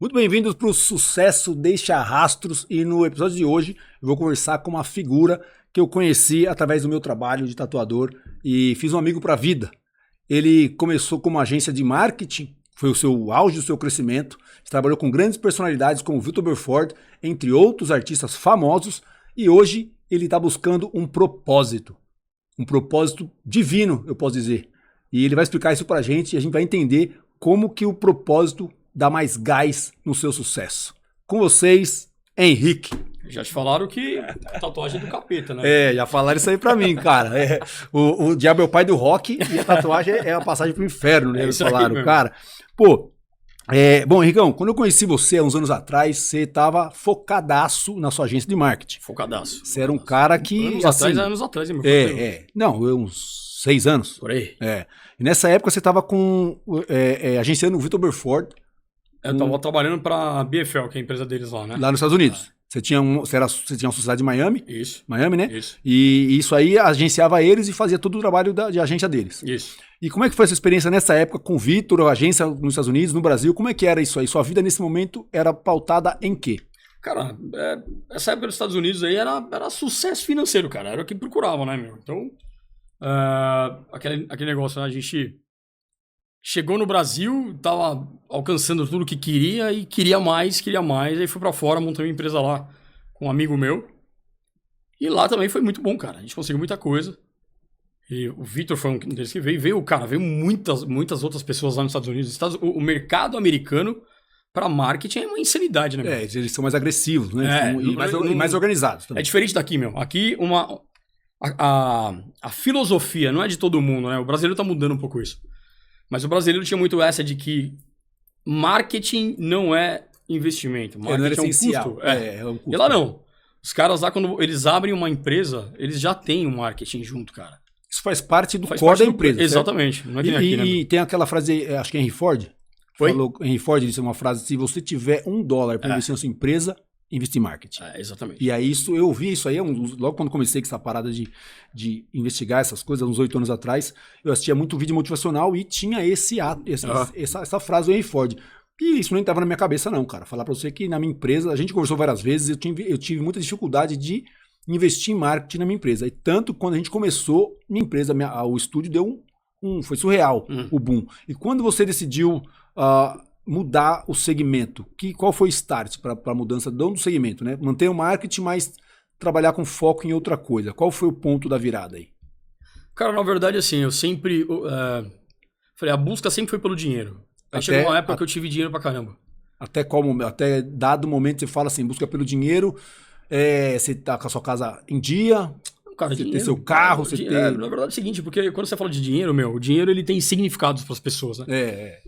Muito bem-vindos para o Sucesso Deixa Rastros e no episódio de hoje eu vou conversar com uma figura que eu conheci através do meu trabalho de tatuador e fiz um amigo para a vida. Ele começou como agência de marketing, foi o seu auge do seu crescimento, trabalhou com grandes personalidades como Vitor Belfort, entre outros artistas famosos, e hoje ele está buscando um propósito divino, eu posso dizer. E ele vai explicar isso para a gente e a gente vai entender como que o propósito dá mais gás no seu sucesso. Com vocês, Henrique. Já te falaram que tatuagem é do capeta, né? Já falaram isso aí pra mim, cara. O diabo é o pai do rock e a tatuagem é a passagem pro inferno, né? Eles falaram, cara. Pô, bom, Henricão, quando eu conheci você há uns anos atrás, você tava focadaço na sua agência de marketing. Focadaço. Você era um cara que... Anos atrás, hein, meu? Não, uns 6 anos. Por aí. E nessa época você tava agenciando o Vitor Belfort. Eu tava trabalhando pra BFL, que é a empresa deles lá, né? Lá nos Estados Unidos. Você tinha uma sociedade de Miami? Isso. Miami, né? Isso. E isso aí agenciava eles e fazia todo o trabalho de agência deles. Isso. E como é que foi essa experiência nessa época com o Vitor, a agência nos Estados Unidos, no Brasil? Como é que era isso aí? Sua vida nesse momento era pautada em quê? Cara, essa época dos Estados Unidos aí era sucesso financeiro, cara. Era o que procuravam, né, meu? Então, aquele negócio, né? A gente chegou no Brasil, tava alcançando tudo que queria e queria mais. Aí fui pra fora, montei uma empresa lá com um amigo meu. E lá também foi muito bom, cara. A gente conseguiu muita coisa. E o Vitor foi um deles que veio. Veio muitas outras pessoas lá nos Estados Unidos. O mercado americano para marketing é uma insanidade, né, meu? Eles são mais agressivos, né? E mais organizados também. É diferente daqui, meu. Aqui, a filosofia não é de todo mundo, né? O brasileiro tá mudando um pouco isso. Mas o brasileiro tinha muito essa de que marketing não é investimento. Marketing é essencial. É um custo. E lá não. Os caras lá, quando eles abrem uma empresa, eles já têm um marketing junto, cara. Isso faz parte do core da empresa. Exatamente. Não é que aqui, né? E tem aquela frase, acho que é Henry Ford. Henry Ford disse uma frase: se você tiver $1 para investir na sua empresa, investe em marketing. Exatamente. E aí eu ouvi isso aí, logo quando comecei com essa parada de investigar essas coisas, uns 8 anos atrás, eu assistia muito vídeo motivacional e tinha essa frase do Henry Ford. E isso não entrava na minha cabeça não, cara. Falar pra você que na minha empresa, a gente conversou várias vezes, eu tive muita dificuldade de investir em marketing na minha empresa. E tanto quando a gente começou, minha empresa, o estúdio deu foi surreal, o boom. E quando você decidiu mudar o segmento, qual foi o start para a mudança do segmento, né? Manter o marketing, mas trabalhar com foco em outra coisa. Qual foi o ponto da virada aí? Cara, na verdade, assim, eu sempre... falei, a busca sempre foi pelo dinheiro. Aí chegou uma época que eu tive dinheiro pra caramba. Até dado momento você fala assim, busca pelo dinheiro, você tá com a sua casa em dia... Cara, você tem seu carro, você tem... Na verdade é o seguinte, porque quando você fala de dinheiro, o dinheiro ele tem significados para as pessoas, né?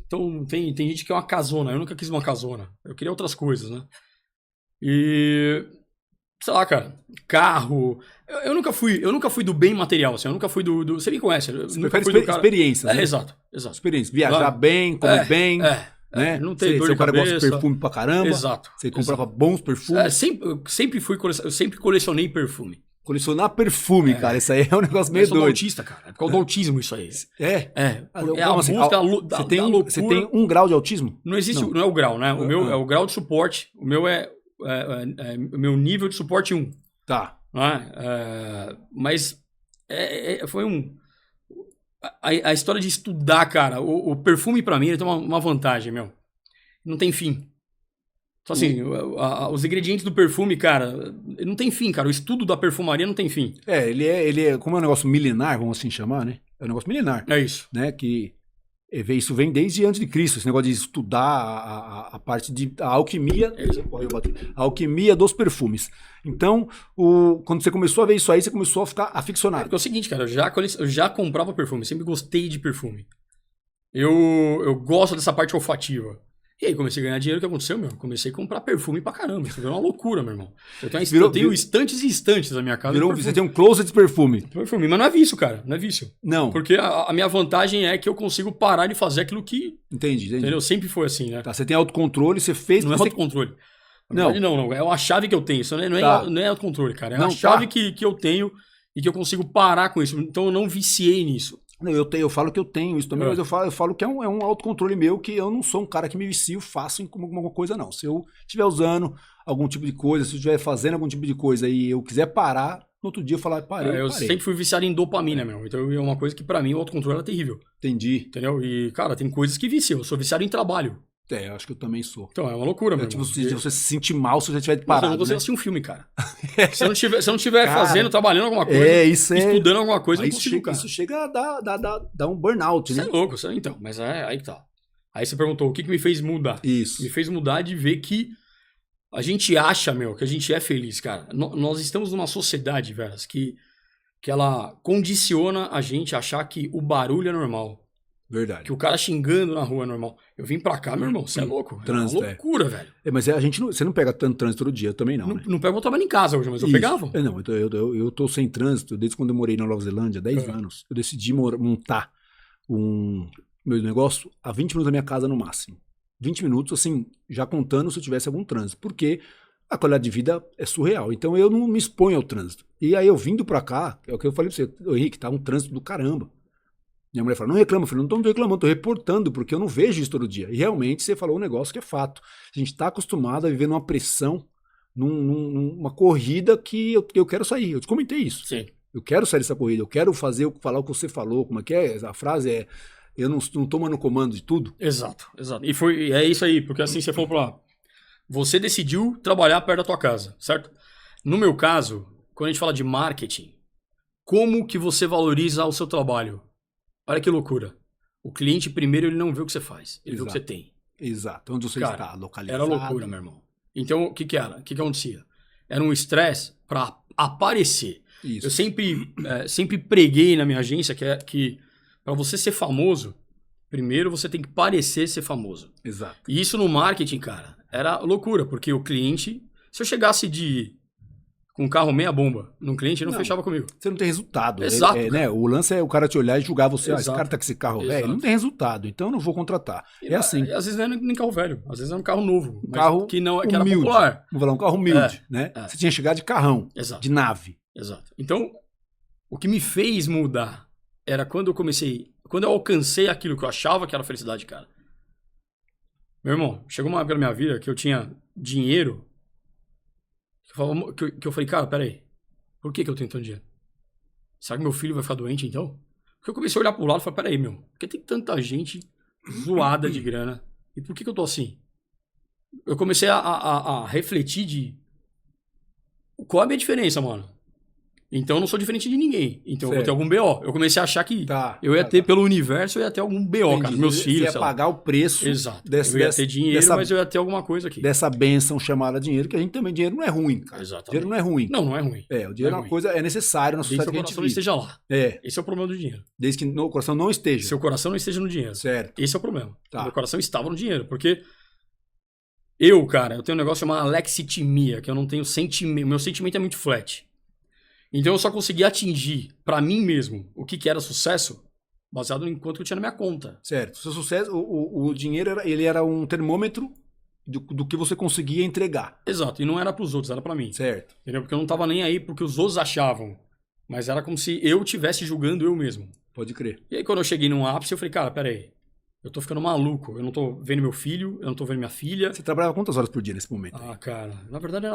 Então tem gente que quer uma casona, eu nunca quis uma casona, eu queria outras coisas, né? E... sei lá, cara, carro... Eu nunca fui do bem material, assim, eu nunca fui do... Você me conhece. Você prefere experiências, né? Exato. Experiência, viajar bem, comer bem... né? Não tem dor de cabeça. Você cara gosta de perfume pra caramba. Exato. Você comprava bons perfumes. Eu sempre colecionei perfume. Colecionar perfume, cara, isso aí é um negócio meio doido. Eu sou autista, cara. É por causa do autismo isso aí. Você tem 1 grau de autismo? Não existe, não é o grau, né? O meu é o grau de suporte. O meu o meu nível de suporte 1. Tá. Mas foi a história de estudar, cara. O perfume pra mim ele tem uma vantagem, meu. Não tem fim. Então, assim, os ingredientes do perfume, cara, não tem fim, cara. O estudo da perfumaria não tem fim. Ele como é um negócio milenar, vamos assim chamar, né? É um negócio milenar. É isso. Né? Que isso vem desde antes de Cristo, esse negócio de estudar a parte a alquimia, a alquimia dos perfumes. Então, quando você começou a ver isso aí, você começou a ficar aficionado. Porque é o seguinte, cara, eu já comprava perfume, sempre gostei de perfume. Eu gosto dessa parte olfativa. E aí comecei a ganhar dinheiro, o que aconteceu, meu? Comecei a comprar perfume pra caramba. Isso virou uma loucura, meu irmão. Eu tenho estantes e estantes na minha casa. Você tem um closet de perfume. Perfume, mas não é vício, cara. Não é vício. Não. Porque a minha vantagem é que eu consigo parar de fazer aquilo que... Entendi. Entendeu? Sempre foi assim, né? Tá, você tem autocontrole, você fez... Não é autocontrole. Na verdade, não. É uma chave que eu tenho. Isso não é autocontrole, cara. É uma chave que eu tenho e que eu consigo parar com isso. Então eu não viciei nisso. Não, eu falo que eu tenho isso também, mas eu falo que é um autocontrole meu, que eu não sou um cara que me vicio fácil em alguma coisa, não. Se eu estiver usando algum tipo de coisa, se eu estiver fazendo algum tipo de coisa e eu quiser parar, no outro dia eu falar, parei. Eu sempre fui viciado em dopamina, meu. Então é uma coisa que pra mim o autocontrole era terrível. Entendi. Entendeu? E, cara, tem coisas que viciam. Eu sou viciado em trabalho. Eu acho que eu também sou. Então, é uma loucura, meu. Tipo, se você se sentir mal se você estiver parado. Eu não consigo né? assistir um filme, cara. Se eu não estiver fazendo, trabalhando alguma coisa, estudando alguma coisa, eu não consigo, cara. Isso chega a dar um burnout, né? Você é louco, então. Mas aí que tá. Aí você perguntou, o que me fez mudar? Isso. Me fez mudar de ver que a gente acha, meu, que a gente é feliz, cara. Nós estamos numa sociedade, velho, que ela condiciona a gente a achar que o barulho é normal. Verdade. Que o cara xingando na rua é normal. Eu vim pra cá, meu irmão, você é louco. Trânsito, é uma loucura, velho. Mas você não pega tanto trânsito todo dia, eu também não, né? Não pego, eu trabalho em casa hoje, mas eu pegava. Não, eu tô sem trânsito desde quando eu morei na Nova Zelândia, 10 anos. Eu decidi montar meu negócio a 20 minutos da minha casa no máximo. 20 minutos, assim, já contando se eu tivesse algum trânsito. Porque a qualidade de vida é surreal. Então eu não me exponho ao trânsito. E aí eu vindo pra cá, é o que eu falei pra você, Henrique, tá um trânsito do caramba. Minha mulher fala, não reclama, filho, não tô reclamando, tô reportando, porque eu não vejo isso todo dia. E realmente você falou um negócio que é fato. A gente tá acostumado a viver numa pressão, numa corrida que eu quero sair. Eu te comentei isso. Sim. Eu quero sair dessa corrida, eu quero falar o que você falou, como é que é? A frase é, eu não tô mais no comando de tudo. Exato. E é isso aí, porque assim você falou pra lá, você decidiu trabalhar perto da tua casa, certo? No meu caso, quando a gente fala de marketing, como que você valoriza o seu trabalho? Olha que loucura. O cliente, primeiro, ele não vê o que você faz. Ele vê o que você tem. Exato. Onde você está localizado. Era loucura, meu irmão. Então, o que era? O que acontecia? Era um estresse para aparecer. Isso. Eu sempre preguei na minha agência que para você ser famoso, primeiro você tem que parecer ser famoso. Exato. E isso no marketing, cara, era loucura. Porque o cliente... Se eu chegasse com um carro meia bomba num cliente, ele não fechava comigo. Você não tem resultado. Exato. Né? O lance é o cara te olhar e julgar você. Esse cara tá com esse carro velho, não tem resultado, então eu não vou contratar. Assim. E às vezes não é nem carro velho, às vezes é um carro novo. Um carro que não, humilde. Que era popular. Vamos falar, um carro humilde, né? Você tinha chegado de carrão, de nave. Exato. Então, o que me fez mudar era quando eu alcancei aquilo que eu achava que era felicidade, cara. Meu irmão, chegou uma época na minha vida que eu tinha dinheiro, que eu falei, cara, peraí, por que eu tenho tanto dinheiro? Será que meu filho vai ficar doente, então? Porque eu comecei a olhar pro lado e falei, peraí, meu, por que tem tanta gente zoada de grana? E por que eu tô assim? Eu comecei a refletir de qual é a minha diferença, mano? Então eu não sou diferente de ninguém. Então eu vou ter algum BO. Eu comecei a achar que eu ia ter, pelo universo, eu ia ter algum BO, cara. Meus filhos. Você ia pagar o preço. Exato. Eu ia ter dinheiro, mas eu ia ter alguma coisa aqui. Dessa bênção chamada dinheiro, que a gente também, dinheiro não é ruim, cara. Exatamente. Dinheiro não é ruim. Não é ruim. O dinheiro é uma coisa, é necessário na sociedade que a gente vive. Desde que o coração não esteja lá. Esse é o problema do dinheiro. Desde que o coração não esteja. Seu coração não esteja no dinheiro. Certo. Esse é o problema. Meu coração estava no dinheiro, porque eu tenho um negócio chamado alexitimia, que eu não tenho sentimento. Meu sentimento é muito flat. Então eu só consegui atingir pra mim mesmo o que era sucesso baseado em quanto eu tinha na minha conta. Certo. Seu sucesso, o dinheiro ele era um termômetro do que você conseguia entregar. Exato. E não era pros outros, era pra mim. Certo. Entendeu? Porque eu não tava nem aí porque os outros achavam. Mas era como se eu estivesse julgando eu mesmo. Pode crer. E aí quando eu cheguei num ápice, eu falei, cara, peraí. Eu tô ficando maluco. Eu não tô vendo meu filho, eu não tô vendo minha filha. Você trabalhava quantas horas por dia nesse momento? Cara, na verdade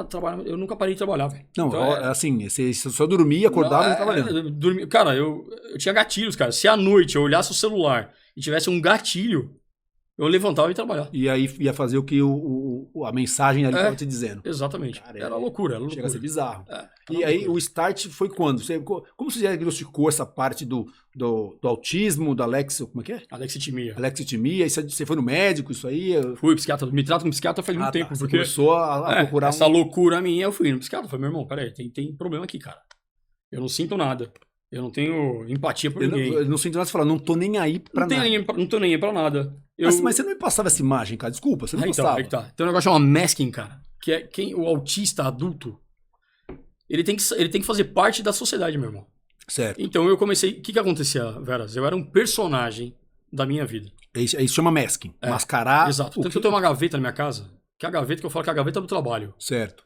eu nunca parei de trabalhar, velho. Não, então, assim, você só dormia, acordava e trabalhando. Cara, eu tinha gatilhos, cara. Se à noite eu olhasse o celular e tivesse um gatilho, eu levantava e ia trabalhar. E aí ia fazer o que a mensagem ali estava te dizendo. Exatamente. Cara, era loucura. Chega a ser bizarro. E aí o start foi quando? Como você diagnosticou essa parte do autismo, do como é que é? Alexitimia. Alexitimia. Você foi no médico, isso aí? Fui psiquiatra. Me trato como psiquiatra faz muito tempo. Você porque começou a procurar essa loucura minha, eu fui no psiquiatra. Falei, meu irmão, peraí, tem problema aqui, cara. Eu não sinto nada. Eu não tenho empatia por ninguém. Eu não sinto nada, você fala, não tô nem aí pra nada. Não tô nem aí pra nada. Mas você não me passava essa imagem, cara. Desculpa, você não passava. Aí tá. Tem um negócio chamado masking, cara. Que é o autista adulto, ele tem que fazer parte da sociedade, meu irmão. Certo. Então eu comecei... O que acontecia, Veras? Eu era um personagem da minha vida. Isso chama masking. Mascarar. Exato. Tanto que eu tenho uma gaveta na minha casa, que é a gaveta que eu falo que é a gaveta do trabalho. Certo.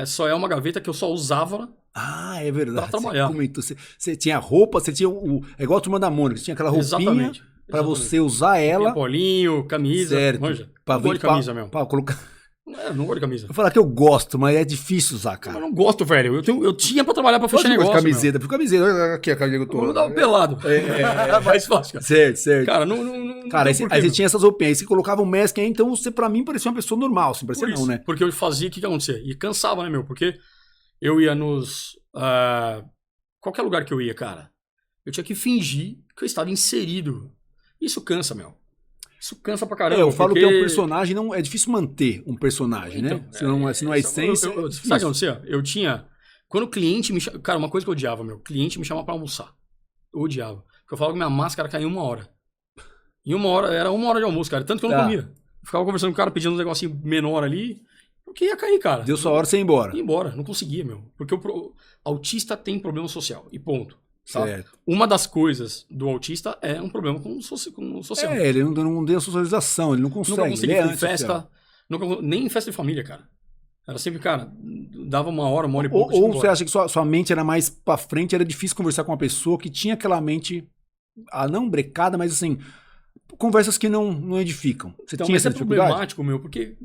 Só é uma gaveta que eu só usava. Ah, é verdade. Pra trabalhar. Você tinha roupa, você tinha é igual a Turma da Mônica, você tinha aquela roupinha para você usar ela. Polinho, camisa. Certo. Manja. Pra Não gosto de camisa mesmo. Pra colocar... Não gosto de camisa. Eu falar que eu gosto, mas é difícil usar, cara. Eu não gosto, velho. Eu tinha pra trabalhar pra fechar negócio. Camiseta, porque camiseta, olha aqui a camiseta que eu tô. Eu dava pelado. É mais fácil, cara. Certo. Cara, não. Cara, aí você tinha essas roupinhas, aí você colocava um mask aí, então você, pra mim, parecia uma pessoa normal, assim, parecia não, né? Porque eu fazia, o que acontecia? E cansava, né, meu? Porque eu ia nos... qualquer lugar que eu ia, cara, eu tinha que fingir que eu estava inserido. Isso cansa, meu. Isso cansa pra caramba. Eu falo que é um personagem, não é difícil manter um personagem, então, né? Se não é essência. Sabe o que acontecia? Eu tinha. Quando o cliente me chamava. Cara, uma coisa que eu odiava, meu. O cliente me chamava pra almoçar. Eu odiava. Porque eu falava que minha máscara caía em 1 hora. Em 1 hora, era 1 hora de almoço, cara. Tanto que eu não comia. Eu ficava conversando com o cara, pedindo um negocinho menor ali. Porque ia cair, cara. Deu sua hora você ia embora. Ia embora. Não conseguia, meu. Porque o autista tem problema social. E ponto. Tá? Certo. Uma das coisas do autista é um problema com o social. Ele não tem a socialização, ele não consegue. Nunca consegui ir em festa, nem em festa de família, cara. Era sempre, cara, dava 1 hora, 1 hora e pouco. Ou você acha que sua mente era mais pra frente, era difícil conversar com uma pessoa que tinha aquela mente, não brecada, mas assim, conversas que não edificam. Você tinha essa dificuldade? É problemático, meu, porque...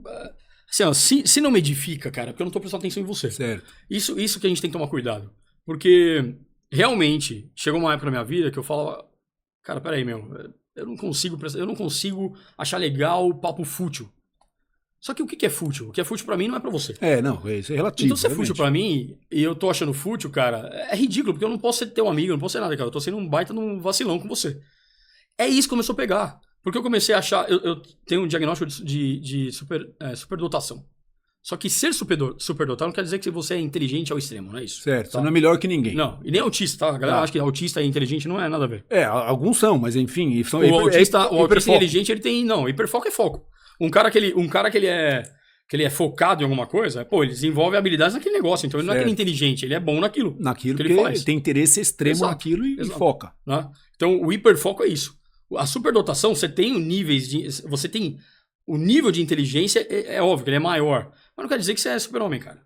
Assim, ó, se não me edifica, cara, porque eu não tô prestando atenção em você. Certo. Isso que a gente tem que tomar cuidado. Porque... Realmente, chegou uma época na minha vida que eu falava, cara, peraí, meu, eu não consigo achar legal o papo fútil. Só que o que é fútil? O que é fútil pra mim não é pra você. Isso é relativo. Então se é fútil pra mim e eu tô achando fútil, cara, é ridículo, porque eu não posso ser teu amigo, eu não posso ser nada, cara, eu tô sendo um baita de um vacilão com você. É isso que começou a pegar. Porque eu comecei a achar, eu tenho um diagnóstico de superdotação. Só que ser superdotado não quer dizer que você é inteligente ao extremo, não é isso? Certo, tá? você não é melhor que ninguém. Não, e nem autista, tá? A galera acha que autista e inteligente não é nada a ver. Alguns são, mas enfim... O autista inteligente, ele tem... Não, hiperfoco é foco. Um cara que ele é focado em alguma coisa, ele desenvolve habilidades naquele negócio. Então ele não é aquele inteligente, ele é bom naquilo. Naquilo que ele faz. Tem interesse extremo naquilo e foca. Né? Então o hiperfoco é isso. A superdotação, você tem o nível de inteligência, é óbvio que ele é maior. Mas não quer dizer que você é super-homem, cara.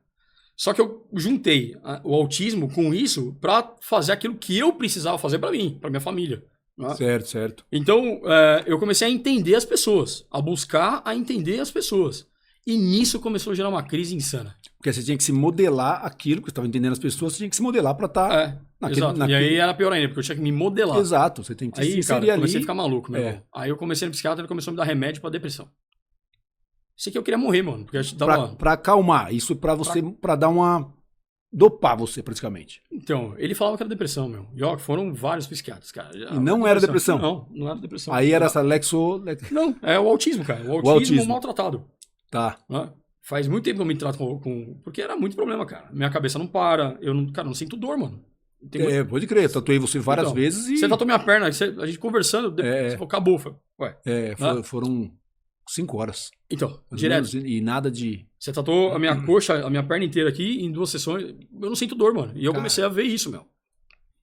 Só que eu juntei o autismo com isso pra fazer aquilo que eu precisava fazer pra mim, pra minha família. Né? Certo. Então, eu comecei a entender as pessoas, a buscar a entender as pessoas. E nisso começou a gerar uma crise insana. Porque você tinha que se modelar aquilo, porque você estava entendendo as pessoas, você tinha que se modelar pra estar naquele... E aí era pior ainda, porque eu tinha que me modelar. Exato, você tem que se inserir ali. Eu comecei a ficar maluco, meu irmão. Aí eu comecei no psiquiatra, ele começou a me dar remédio pra depressão. Sei que eu queria morrer, mano. Porque pra acalmar, isso pra você, pra dar uma... dopar você, praticamente. Então, ele falava que era depressão, meu. E foram vários psiquiatras, cara. E não era depressão? Não era depressão. Aí era essa Não, é o autismo, cara. O autismo maltratado. Tá. Né? Faz muito tempo que eu me trato com... Porque era muito problema, cara. Minha cabeça não para. Eu não sinto dor, mano. Pode crer. Eu tatuei você várias vezes e... Você tatuou minha perna. A gente conversando, você falou, acabou. Foram 5 horas. Então, direto. E nada de... Você tatuou a minha coxa, a minha perna inteira aqui em 2 sessões. Eu não sinto dor, mano. E eu comecei a ver isso, meu.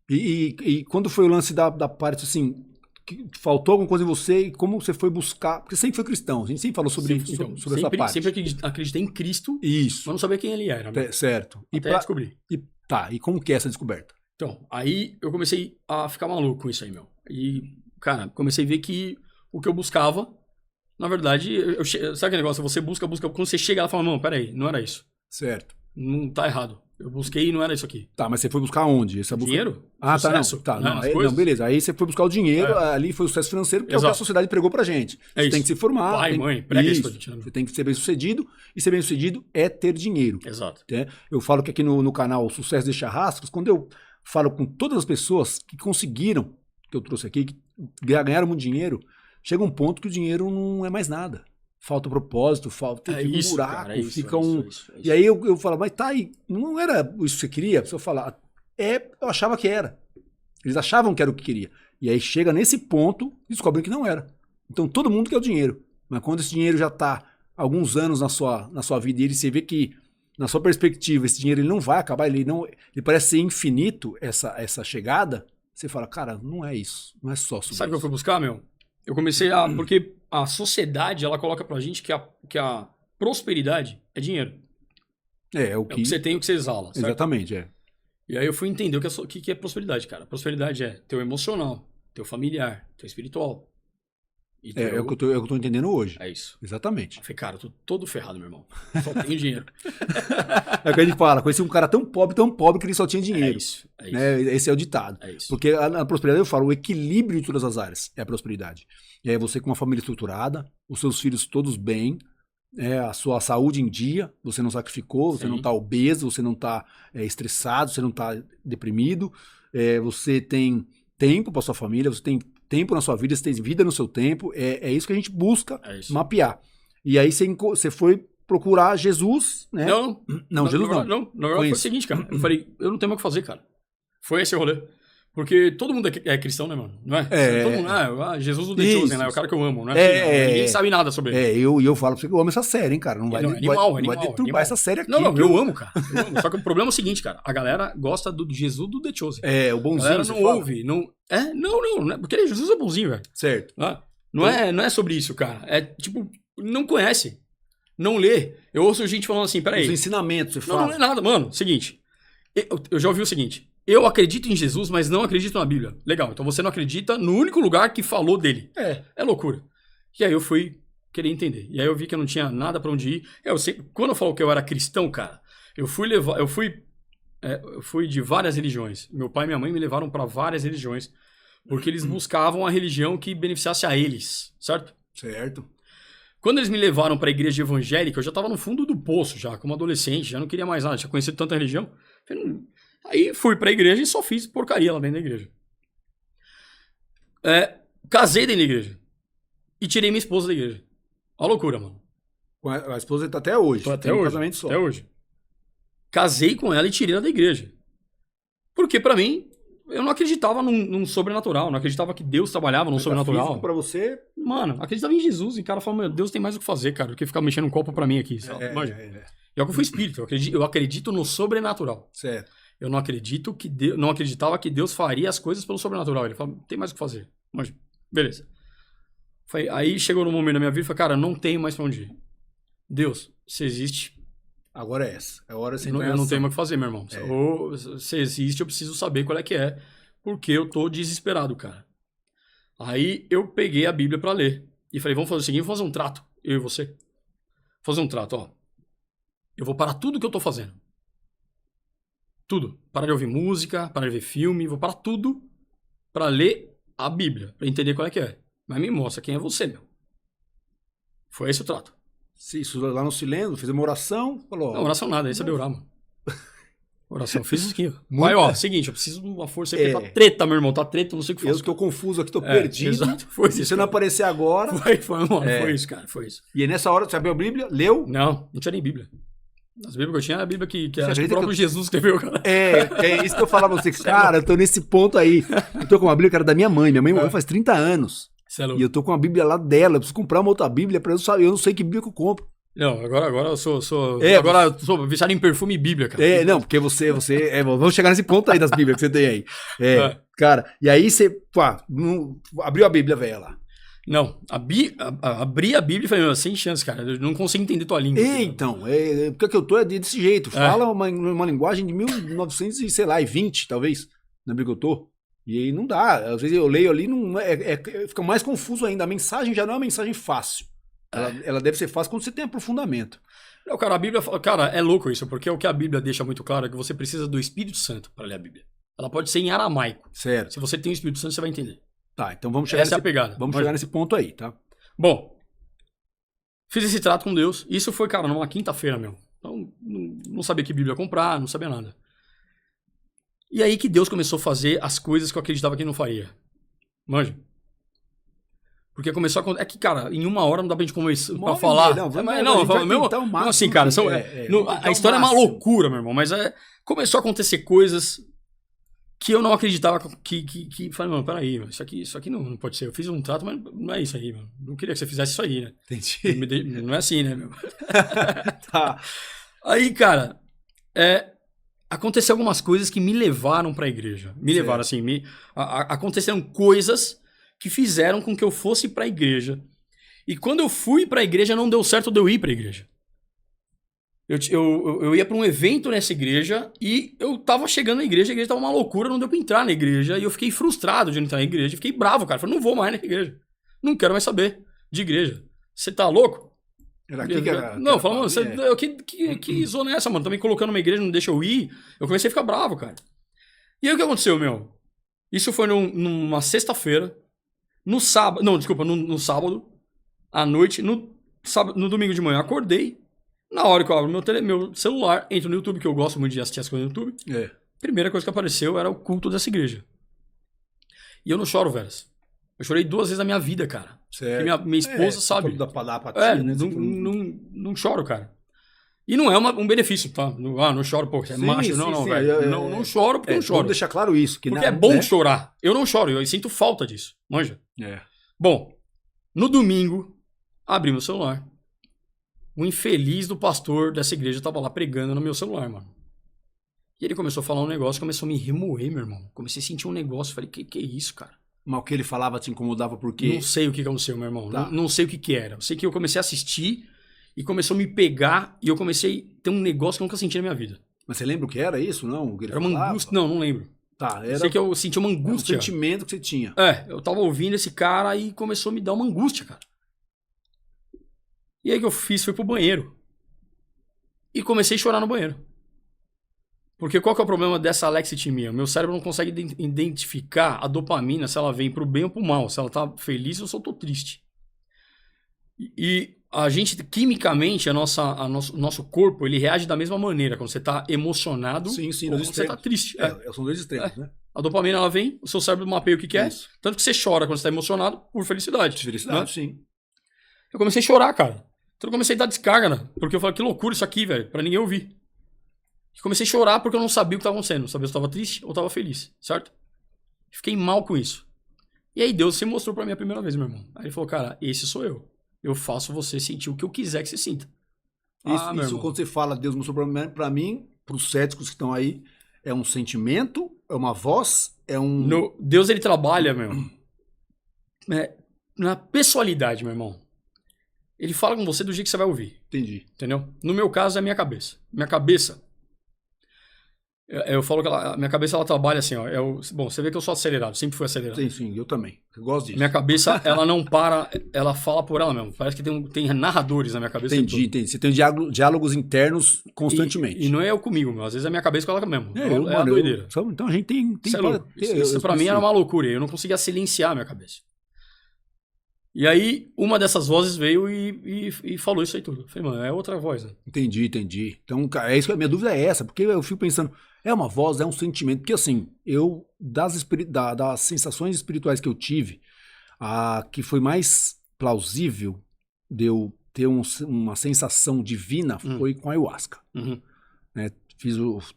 E quando foi o lance da parte, assim, que faltou alguma coisa em você e como você foi buscar... Porque você sempre foi cristão, a gente sempre falou sobre essa parte. Sempre acreditei em Cristo, isso, mas não sabia quem ele era. Meu. Certo. Até descobrir. E como que é essa descoberta? Então, aí eu comecei a ficar maluco com isso aí, meu. E, cara, comecei a ver que o que eu buscava, na verdade, sabe aquele negócio? Você busca, quando você chega, ela fala, não, peraí, não era isso. Certo. Não tá errado. Eu busquei e não era isso aqui. Tá, mas você foi buscar onde? Dinheiro? Sucesso, não, beleza. Aí você foi buscar o dinheiro, ali foi o sucesso financeiro, que é o que a sociedade pregou pra gente. Você tem que se formar. Pai, mãe, prega isso. Você tem que ser bem-sucedido, e ser bem-sucedido é ter dinheiro. Exato. Eu falo que aqui no canal Sucesso Deixa Rastros, quando eu falo com todas as pessoas que conseguiram, que eu trouxe aqui, que ganharam muito dinheiro, chega um ponto que o dinheiro não é mais nada. Falta propósito, fica um buraco, cara, fica um... E aí eu falo, mas tá aí, não era isso que você queria? A pessoa fala, eu achava que era. Eles achavam que era o que queria. E aí chega nesse ponto e descobrem que não era. Então todo mundo quer o dinheiro. Mas quando esse dinheiro já tá alguns anos na sua vida e você vê que, na sua perspectiva, esse dinheiro ele não vai acabar, ele parece ser infinito, essa chegada, você fala, cara, não é isso, não é só sobre Sabe o que eu fui buscar, meu? Eu comecei porque a sociedade, ela coloca pra gente que a prosperidade é dinheiro. É o É o que você tem e o que você exala, certo? Exatamente, é. E aí eu fui entender o que é prosperidade, cara. Prosperidade é teu emocional, teu familiar, teu espiritual. E É o que eu tô entendendo hoje. É isso. Exatamente. Eu falei, cara, eu tô todo ferrado, meu irmão. Só tenho dinheiro. É o que a gente fala, conheci um cara tão pobre que ele só tinha dinheiro. É isso. Né? Esse é o ditado. É isso. Porque a prosperidade, eu falo, o equilíbrio de todas as áreas é a prosperidade. E aí você com uma família estruturada, os seus filhos todos bem, a sua saúde em dia, você não sacrificou, você não está obeso, você não está estressado, você não está deprimido, você tem tempo para sua família, você tem tempo na sua vida, você tem vida no seu tempo, é isso que a gente busca mapear. E aí você foi procurar Jesus, né? Não, Jesus não. Não, na verdade foi o seguinte, cara. Eu falei, eu não tenho mais o que fazer, cara. Foi esse o rolê. Porque todo mundo é cristão, né, mano? Não é? Todo mundo, Jesus do The Chosen, né? O cara que eu amo, né? Ninguém sabe nada sobre ele. Eu falo pra você que eu amo essa série, hein, cara. Não vai deturbar essa série aqui. Não, eu amo, cara. Eu amo. Só que o problema é o seguinte, cara. A galera gosta do Jesus do The Chosen. O bonzinho. A galera não ouve. Não, porque Jesus é bonzinho, velho. Certo. Não é sobre isso, cara. É tipo, não conhece. Não lê. Eu ouço gente falando assim, peraí. Os ensinamentos, você fala. Não é nada, mano. Seguinte. Eu já ouvi o seguinte. Eu acredito em Jesus, mas não acredito na Bíblia. Legal, então você não acredita no único lugar que falou dele. É loucura. E aí eu fui querer entender. E aí eu vi que eu não tinha nada pra onde ir. Quando eu falo que eu era cristão, cara, eu fui de várias religiões. Meu pai e minha mãe me levaram pra várias religiões, porque eles buscavam a religião que beneficiasse a eles, certo? Certo. Quando eles me levaram pra igreja evangélica, eu já tava no fundo do poço já, como adolescente, já não queria mais nada, tinha conhecido tanta religião. Aí fui pra igreja e só fiz porcaria lá dentro da igreja. Casei dentro da igreja. E tirei minha esposa da igreja. Uma loucura, mano. A esposa tá até hoje. Tô até hoje. Casamento só. Até hoje. Casei com ela e tirei ela da igreja. Porque pra mim, eu não acreditava num sobrenatural. Não acreditava que Deus trabalhava num sobrenatural. Pra você... Mano, acreditava em Jesus. E o cara falou, meu Deus tem mais o que fazer, cara, do que ficar mexendo um copo pra mim aqui. E eu fui espírito. Eu acredito no sobrenatural. Certo. Eu não acreditava que Deus faria as coisas pelo sobrenatural. Ele falou, tem mais o que fazer. Mas, beleza. Aí chegou no momento da minha vida e falei, cara, não tenho mais pra onde ir. Deus, você existe. Agora é essa. É hora de eu não tenho mais o que fazer, meu irmão. Ou você existe, eu preciso saber qual é que é. Porque eu tô desesperado, cara. Aí eu peguei a Bíblia pra ler. E falei, vamos fazer o seguinte, vamos fazer um trato. Eu e você. Fazer um trato, ó. Eu vou parar tudo que eu tô fazendo. Tudo. Parar de ouvir música, parar de ver filme, vou parar tudo pra ler a Bíblia, pra entender qual é que é. Mas me mostra quem é você, meu. Foi esse o trato. Isso lá no silêncio, fez uma oração, falou... Não, oração nada, aí sabia orar, mano. Oração, fiz isso aqui, ó. Mas, ó, seguinte, eu preciso de uma força aí, porque tá treta, meu irmão, tá treta, não sei o que faço. Eu tô confuso aqui, tô perdido. Exato, foi Se isso, você não aparecer agora... Foi isso, cara, foi isso. E aí nessa hora, você abriu a Bíblia, leu? Não tinha nem Bíblia. As Bíblias que eu tinha era a Bíblia que o próprio Jesus escreveu, cara. É isso que eu falava pra você. Cara, eu tô nesse ponto aí. Eu tô com uma Bíblia, cara, da minha mãe. Minha mãe morreu faz 30 anos. E eu tô com a Bíblia lá dela. Eu preciso comprar uma outra Bíblia pra eu saber. Eu não sei que Bíblia que eu compro. Não, agora eu sou viciado em perfume e Bíblia, cara. Não, porque você vamos chegar nesse ponto aí das Bíblias que você tem aí. Cara, e aí você, abriu a Bíblia velha lá. Não, abri a Bíblia e falei, sem chance, cara, eu não consigo entender tua língua. Então, porque eu tô é desse jeito, fala uma linguagem de 1920, talvez, na Bíblia que eu tô, e aí não dá, às vezes eu leio ali, fica mais confuso ainda, a mensagem já não é uma mensagem fácil, ela deve ser fácil quando você tem aprofundamento. Não, cara, a Bíblia, cara, é louco isso, porque o que a Bíblia deixa muito claro é que você precisa do Espírito Santo para ler a Bíblia. Ela pode ser em aramaico. Certo. Se você tem o Espírito Santo, você vai entender. Tá, então vamos chegar chegar nesse ponto aí, tá? Bom, fiz esse trato com Deus. Isso foi, cara, numa quinta-feira, meu. Então, não sabia que Bíblia comprar, não sabia nada. E aí que Deus começou a fazer as coisas que eu acreditava que ele não faria. Manja. Porque começou a... É que, cara, em uma hora não dá pra gente conversar pra falar. Não, assim, cara, a história é uma loucura, meu irmão. Mas começou a acontecer coisas... que eu não acreditava que falei, mano, peraí, isso aqui não pode ser. Eu fiz um trato, mas não é isso aí, mano. Não queria que você fizesse isso aí, né? Entendi. Não é assim, né, meu? Tá. Aí, cara, aconteceu algumas coisas que me levaram pra igreja. Me levaram, assim, aconteceram coisas que fizeram com que eu fosse pra igreja. E quando eu fui pra igreja, não deu certo de eu ir pra igreja. Eu ia pra um evento nessa igreja e eu tava chegando na igreja, a igreja tava uma loucura, não deu pra entrar na igreja. E eu fiquei frustrado de não entrar na igreja, fiquei bravo, cara. Falei, não vou mais na igreja. Não quero mais saber de igreja. Você tá louco? Era aqui que era... Não, falando, mano, que zona é essa, mano? Tá me colocando numa igreja, não deixa eu ir. Eu comecei a ficar bravo, cara. E aí o que aconteceu, meu? Isso foi numa sexta-feira. No sábado... Não, desculpa, no sábado, à noite. No domingo de manhã, acordei. Na hora que eu abro meu celular, entro no YouTube, que eu gosto muito de assistir as coisas no YouTube. Primeira coisa que apareceu era o culto dessa igreja. E eu não choro, velho. Eu chorei 2 vezes na minha vida, cara. Certo. Minha esposa sabe. Não choro, cara. E não é um benefício, tá? Não choro, pô, você é macho. Não, velho. Não choro porque eu não choro. Vamos deixar claro isso. Porque é bom chorar. Eu não choro, eu sinto falta disso. Manja? Bom, no domingo, abri meu celular. O infeliz do pastor dessa igreja tava lá pregando no meu celular, mano. E ele começou a falar um negócio, começou a me remoer, meu irmão. Comecei a sentir um negócio, falei, que é isso, cara? Mas o que ele falava te incomodava por quê? Não sei o que aconteceu, meu irmão. Tá. Não sei o que era. Eu sei que eu comecei a assistir e começou a me pegar e eu comecei a ter um negócio que eu nunca senti na minha vida. Mas você lembra o que era isso, não? Era uma angústia. Não lembro. Tá, Eu sei que eu senti uma angústia. Um sentimento que você tinha. Eu tava ouvindo esse cara e começou a me dar uma angústia, cara. E aí o que eu fiz? Fui pro banheiro. E comecei a chorar no banheiro. Porque qual que é o problema dessa alexitimia? Meu cérebro não consegue identificar a dopamina se ela vem pro bem ou pro mal. Se ela tá feliz ou se eu tô triste. E a gente, quimicamente, nosso corpo, ele reage da mesma maneira. Quando você tá emocionado sim, ou quando você tá triste. São 2 extremos, né? A dopamina, ela vem, o seu cérebro mapeia o que é. Tanto que você chora quando você tá emocionado por felicidade. Felicidade, né? sim. Eu comecei a chorar, cara. Então eu comecei a dar descarga, né? Porque eu falei, que loucura isso aqui, velho, pra ninguém ouvir. E comecei a chorar porque eu não sabia o que estava acontecendo. Não sabia se eu estava triste ou estava feliz, certo? Fiquei mal com isso. E aí Deus se mostrou pra mim a primeira vez, meu irmão. Aí ele falou, cara, esse sou eu. Eu faço você sentir o que eu quiser que você sinta. Isso quando você fala, Deus mostrou pra mim, pros céticos que estão aí, é um sentimento, é uma voz, é um... Deus, ele trabalha, meu, na pessoalidade, meu irmão. Ele fala com você do jeito que você vai ouvir. Entendi. Entendeu? No meu caso, é a minha cabeça. Minha cabeça... Eu falo que a minha cabeça, ela trabalha assim, ó. Bom, você vê que eu sou acelerado. Sempre fui acelerado. Sim, eu também. Eu gosto disso. Minha cabeça, ela não para... Ela fala por ela mesmo. Parece que tem narradores na minha cabeça. Entendi. Você tem diálogos internos constantemente. E não é eu comigo, meu. Às vezes é a minha cabeça com ela mesmo. É a doideira. Então a gente tem isso pra mim era uma loucura. Eu não conseguia silenciar a minha cabeça. E aí, uma dessas vozes veio e falou isso aí tudo. Eu falei, mano, é outra voz, né? Entendi. Então, cara, a minha dúvida é essa, porque eu fico pensando, é uma voz, é um sentimento, porque assim, das sensações espirituais que eu tive, a que foi mais plausível de eu ter uma sensação divina foi com a ayahuasca. Né?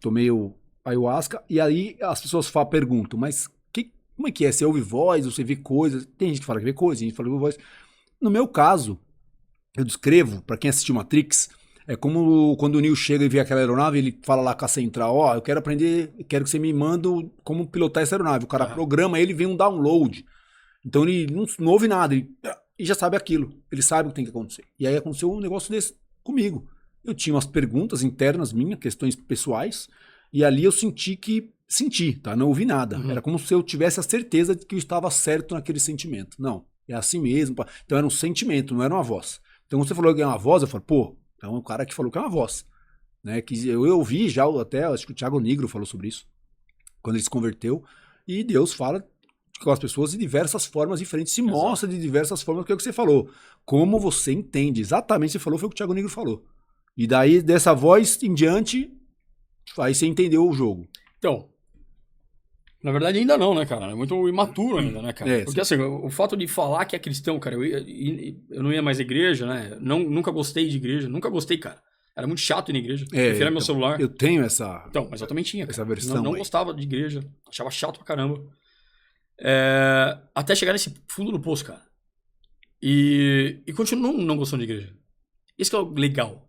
Tomei o ayahuasca, e aí as pessoas perguntam, mas como é que é? Você ouve voz, você vê coisas? Tem gente que fala que vê coisas, tem gente que fala que vê voz. No meu caso, eu descrevo, pra quem assistiu Matrix, é como quando o Neo chega e vê aquela aeronave, ele fala lá com a central, eu quero aprender, quero que você me manda como pilotar essa aeronave. O cara programa ele, vem um download. Então ele não ouve nada, ele já sabe aquilo. Ele sabe o que tem que acontecer. E aí aconteceu um negócio desse comigo. Eu tinha umas perguntas internas minhas, questões pessoais, e ali eu senti, tá? Não ouvi nada. Era como se eu tivesse a certeza de que eu estava certo naquele sentimento. Não, é assim mesmo. Então era um sentimento, não era uma voz. Então quando você falou que é uma voz, eu falei, pô, é um cara que falou que é uma voz. Né? Que eu ouvi já, até acho que o Thiago Nigro falou sobre isso, quando ele se converteu. E Deus fala com as pessoas de diversas formas diferentes, se mostra de diversas formas, que é o que você falou. Como você entende, exatamente o que você falou, foi o que o Thiago Nigro falou. E daí, dessa voz em diante, aí você entendeu o jogo. Então, na verdade ainda não, né, cara? É muito imaturo ainda, né, cara? Porque assim, o fato de falar que é cristão, cara, eu não ia mais à igreja, né? Nunca gostei de igreja, nunca gostei, cara. Era muito chato ir na igreja. Preferia meu celular. Eu tenho essa... Então, mas eu também tinha, cara. Essa versão não gostava de igreja, achava chato pra caramba. Até chegar nesse fundo do poço, cara. E continuo não gostando de igreja. Isso que é o legal.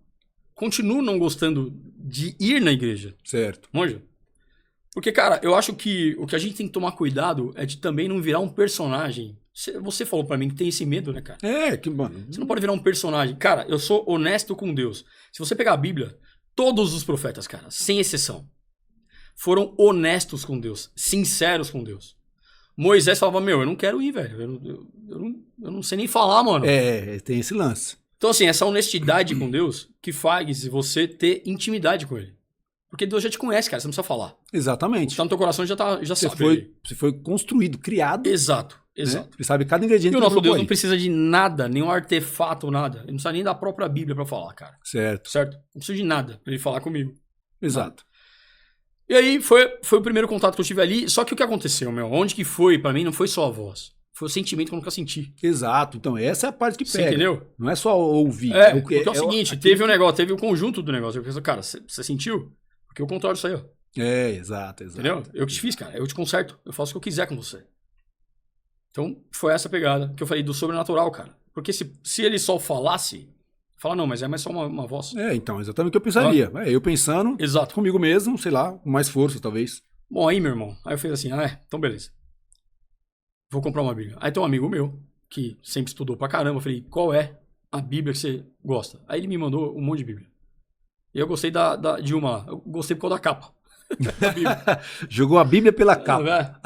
Continuo não gostando de ir na igreja. Certo. Manja? Porque, cara, eu acho que o que a gente tem que tomar cuidado é de também não virar um personagem. Você falou pra mim que tem esse medo, né, cara? Mano... Você não pode virar um personagem. Cara, eu sou honesto com Deus. Se você pegar a Bíblia, Todos os profetas, cara, sem exceção, foram honestos com Deus, sinceros com Deus. Moisés falava, eu não quero ir, velho. Eu não sei nem falar, mano. Tem esse lance. Então, assim, essa honestidade com Deus que faz você ter intimidade com ele. Porque Deus já te conhece, cara, você não precisa falar. Exatamente. Tá no teu coração, já Você sabe. Você foi construído, criado. Exato. Né? Você sabe cada ingrediente. E o nosso Deus não precisa de nada, nenhum artefato, nada. Ele não precisa nem da própria Bíblia pra falar, cara. Certo. Não precisa de nada pra ele falar comigo. Exato. E aí foi o primeiro contato que eu tive ali. Só que o que aconteceu, onde que foi pra mim não foi só a voz. Foi o sentimento que eu nunca senti. Exato. Então, essa é a parte que pega. Você entendeu? Não é só ouvir. Porque é o seguinte, teve um negócio, teve o conjunto do negócio. Eu pensei, cara, você sentiu? Porque eu controlo isso aí, ó. Exato. Entendeu? Eu que te fiz, cara. Eu te conserto. Eu faço o que eu quiser com você. Então, foi essa pegada que eu falei do sobrenatural, cara. Porque se ele só falasse, fala, não, mas é mais só uma voz. Então, exatamente o que eu pensaria. Eu pensando Exato. Comigo mesmo, sei lá, com mais força, talvez. Bom, aí, meu irmão, aí eu fiz assim, então beleza. Vou comprar uma Bíblia. Aí tem um amigo meu, que sempre estudou pra caramba, eu falei, qual é a Bíblia que você gosta? Aí ele me mandou um monte de Bíblia. E eu gostei de uma, eu gostei por causa da capa. Jogou a Bíblia pela capa.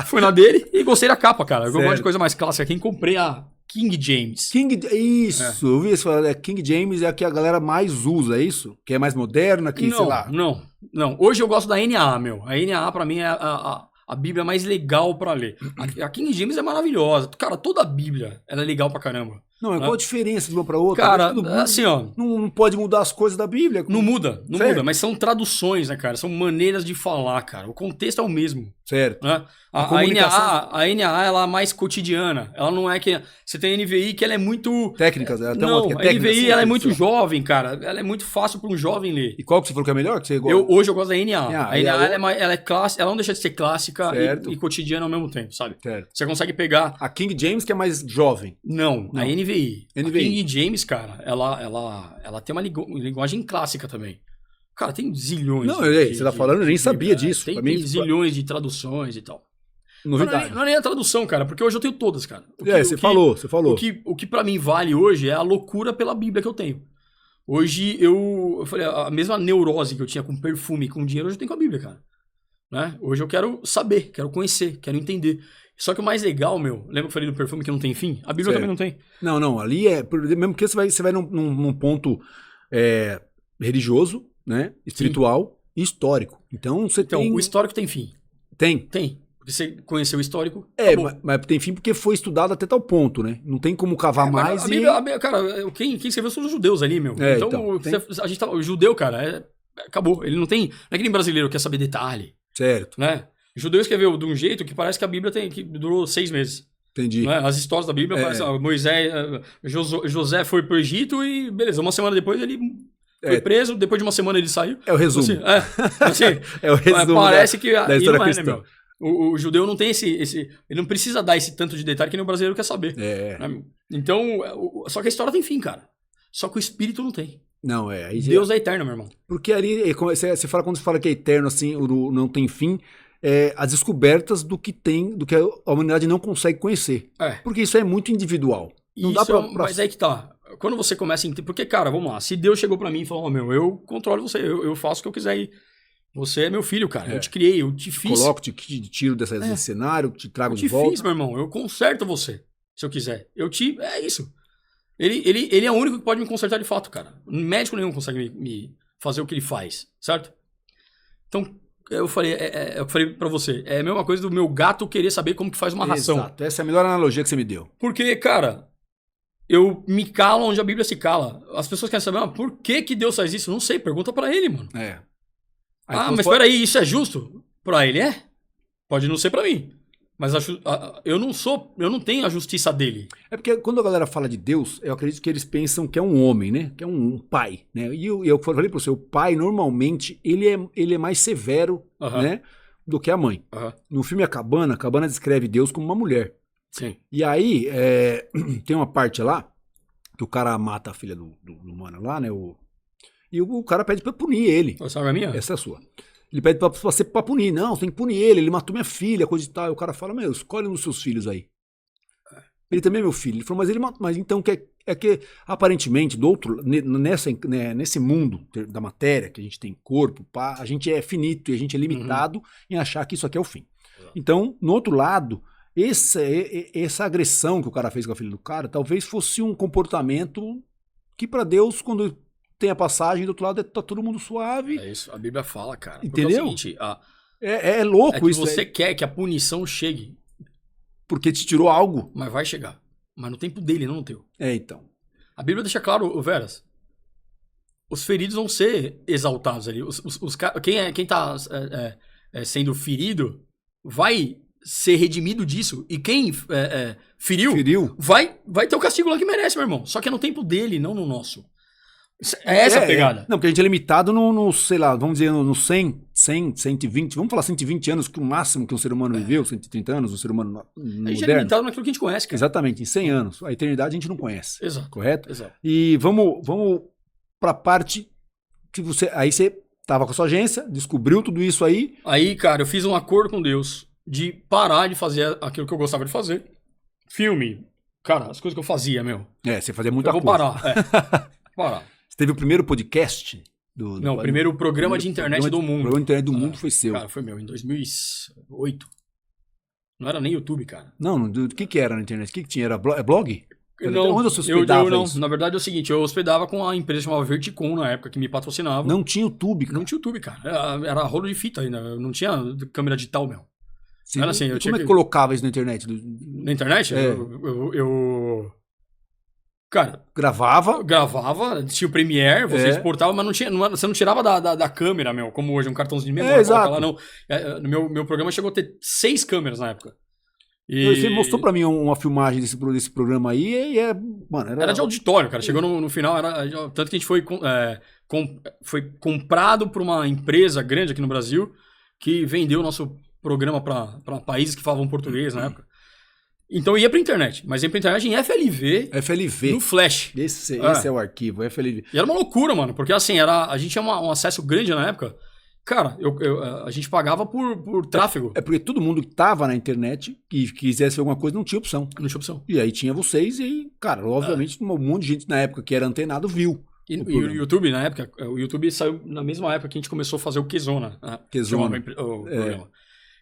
Fui na dele e gostei da capa, cara. Eu gosto de coisa mais clássica. Quem comprei a King James. Isso, eu vi isso. King James é a que a galera mais usa, é isso? Que é mais moderna, sei lá. Não. Hoje eu gosto da NAA, A NAA pra mim é a Bíblia mais legal pra ler. A King James é maravilhosa. Cara, toda a Bíblia ela é legal pra caramba. Não, qual a diferença de uma pra outra? Cara, assim, ó. Não pode mudar as coisas da Bíblia? Não muda, mas são traduções, né, cara? São maneiras de falar, cara. O contexto é o mesmo. Certo. Né? A NAA, ela é mais cotidiana. Ela não é que... Você tem a NVI que ela é muito... Técnicas, ela tem não, uma a NVI ela é muito jovem, cara. Ela é muito fácil para um jovem ler. E qual que você falou que é melhor? Que você hoje eu gosto da NAA. A NAA ela é clássica, ela não deixa de ser clássica e cotidiana ao mesmo tempo, sabe? Certo. Você consegue pegar... A King James que é mais jovem. Não. A NVI. A King James, cara, ela tem uma linguagem clássica também. Cara, tem zilhões. Não, você tá falando, eu nem sabia disso. Tem zilhões de traduções e tal. Novidade. Não é nem a tradução, cara, porque hoje eu tenho todas, cara. Você falou. O que pra mim vale hoje é a loucura pela Bíblia que eu tenho. Hoje eu falei, a mesma neurose que eu tinha com perfume e com dinheiro, hoje eu tenho com a Bíblia, cara. Né? Hoje eu quero saber, quero conhecer, quero entender. Só que o mais legal, lembra que eu falei do perfume que não tem fim? A Bíblia também não tem. Não, ali mesmo porque você vai num ponto religioso, né? Espiritual e histórico. Então o histórico tem fim. Tem. Porque você conheceu o histórico. Mas tem fim porque foi estudado até tal ponto, né? Não tem como cavar mais. Cara, quem escreveu são os judeus ali, meu. A gente o judeu, cara, acabou. Ele não tem. Não é que nem brasileiro quer saber detalhe. Certo. Né? O judeu escreveu de um jeito que parece que a Bíblia que durou 6 meses. Entendi. Né? As histórias da Bíblia parecem. Moisés, José foi pro Egito e beleza, uma semana depois ele foi preso, depois de uma semana ele saiu. É o resumo. É o resumo. Parece que da história cristã. Né, meu? O judeu não tem ele não precisa dar esse tanto de detalhe que nem o brasileiro quer saber. Né? Então, só que a história tem fim, cara. Só que o espírito não tem. Não, Deus é eterno, meu irmão. Porque ali, quando você fala que é eterno, assim, não tem fim, as descobertas do que a humanidade não consegue conhecer. Porque isso é muito individual. Não dá pra... Mas aí que tá. Quando você começa a entender... Porque, cara, vamos lá. Se Deus chegou pra mim e falou, eu controlo você, eu faço o que eu quiser e você é meu filho, cara. Eu te criei, eu te fiz. Te tiro desse cenário, te trago de volta. Eu te fiz, meu irmão. Eu conserto você, se eu quiser. É isso. Ele é o único que pode me consertar de fato, cara. Médico nenhum consegue me fazer o que ele faz, certo? Então, eu falei pra você, é a mesma coisa do meu gato querer saber como que faz uma ração. Exato, essa é a melhor analogia que você me deu. Porque, cara, eu me calo onde a Bíblia se cala. As pessoas querem saber, por que Deus faz isso? Eu não sei, pergunta pra ele, mano. Mas peraí, isso é justo? Pra ele é? Pode não ser pra mim. Mas eu não tenho a justiça dele. É porque quando a galera fala de Deus, eu acredito que eles pensam que é um homem, né? Que é um pai, né? E eu falei pra você, o pai, normalmente, ele é mais severo, né? Do que a mãe. No filme A Cabana descreve Deus como uma mulher. Sim. E aí, tem uma parte lá, que o cara mata a filha do mano lá, né? E o cara pede pra punir ele. Essa é a minha? Essa é a sua. Ele pede pra punir. Não, você tem que punir ele. Ele matou minha filha, coisa e tal. E o cara fala, escolhe um dos seus filhos aí. Ele também é meu filho. Ele falou, mas então é que aparentemente, nesse mundo da matéria, que a gente tem corpo, pá, a gente é finito e a gente é limitado em achar que isso aqui é o fim. Então, no outro lado, essa agressão que o cara fez com a filha do cara, talvez fosse um comportamento que para Deus, quando tem a passagem do outro lado, tá todo mundo suave. É isso, a Bíblia fala, cara. Entendeu? É o seguinte, é louco é que isso. Você quer que a punição chegue. Porque te tirou algo. Mas vai chegar. Mas no tempo dele, não no teu. Então. A Bíblia deixa claro, Veras, os feridos vão ser exaltados ali. Quem tá sendo ferido vai ser redimido disso. E quem feriu vai ter o castigo lá que merece, meu irmão. Só que é no tempo dele, não no nosso. É essa a pegada. Não, porque a gente é limitado no, sei lá, vamos dizer, no 100, 120, vamos falar 120 anos, que o máximo que um ser humano viveu, 130 anos, um ser humano moderno. A gente é limitado naquilo que a gente conhece, cara. Exatamente, em 100 anos. A eternidade a gente não conhece. Exato. Correto? Exato. E vamos pra parte que aí você tava com a sua agência, descobriu tudo isso aí. Aí, cara, eu fiz um acordo com Deus de parar de fazer aquilo que eu gostava de fazer. Filme. Cara, as coisas que eu fazia, meu. Você fazia muita coisa. Eu vou parar. Parar. Você teve o primeiro podcast? Não, o primeiro programa de internet do mundo. O programa de internet do mundo foi seu. Cara, foi meu, em 2008. Não era nem YouTube, cara. Não, do que era na internet? O que tinha? Era blog? Não, onde você hospedava não. isso? Na verdade é o seguinte, eu hospedava com a empresa chamada Verticom na época, que me patrocinava. Não tinha YouTube, cara. Não tinha YouTube, cara. Era rolo de fita ainda, não tinha câmera digital, meu. Sim, era assim, como é que colocava isso na internet? Na internet? Cara, gravava, tinha o Premiere, você exportava, mas você não tirava da câmera, meu, como hoje, um cartãozinho de memória. Exato. Lá, não. No meu programa chegou a ter 6 câmeras na época. Você mostrou pra mim uma filmagem desse programa aí mano, era de auditório, cara. Chegou no final, tanto que a gente foi comprado por uma empresa grande aqui no Brasil que vendeu o nosso programa pra países que falavam português na época. Então ia pra internet, mas ia pra internet em FLV. No Flash. Esse é o arquivo, FLV. E era uma loucura, mano, porque assim, a gente tinha um acesso grande na época. Cara, a gente pagava por tráfego. É porque todo mundo que tava na internet e quisesse ver alguma coisa não tinha opção. Não tinha opção. E aí tinha vocês e aí, cara, obviamente um monte de gente na época que era antenado viu. E o YouTube, na época, o YouTube saiu na mesma época que a gente começou a fazer o Qzona. Qzona. O programa.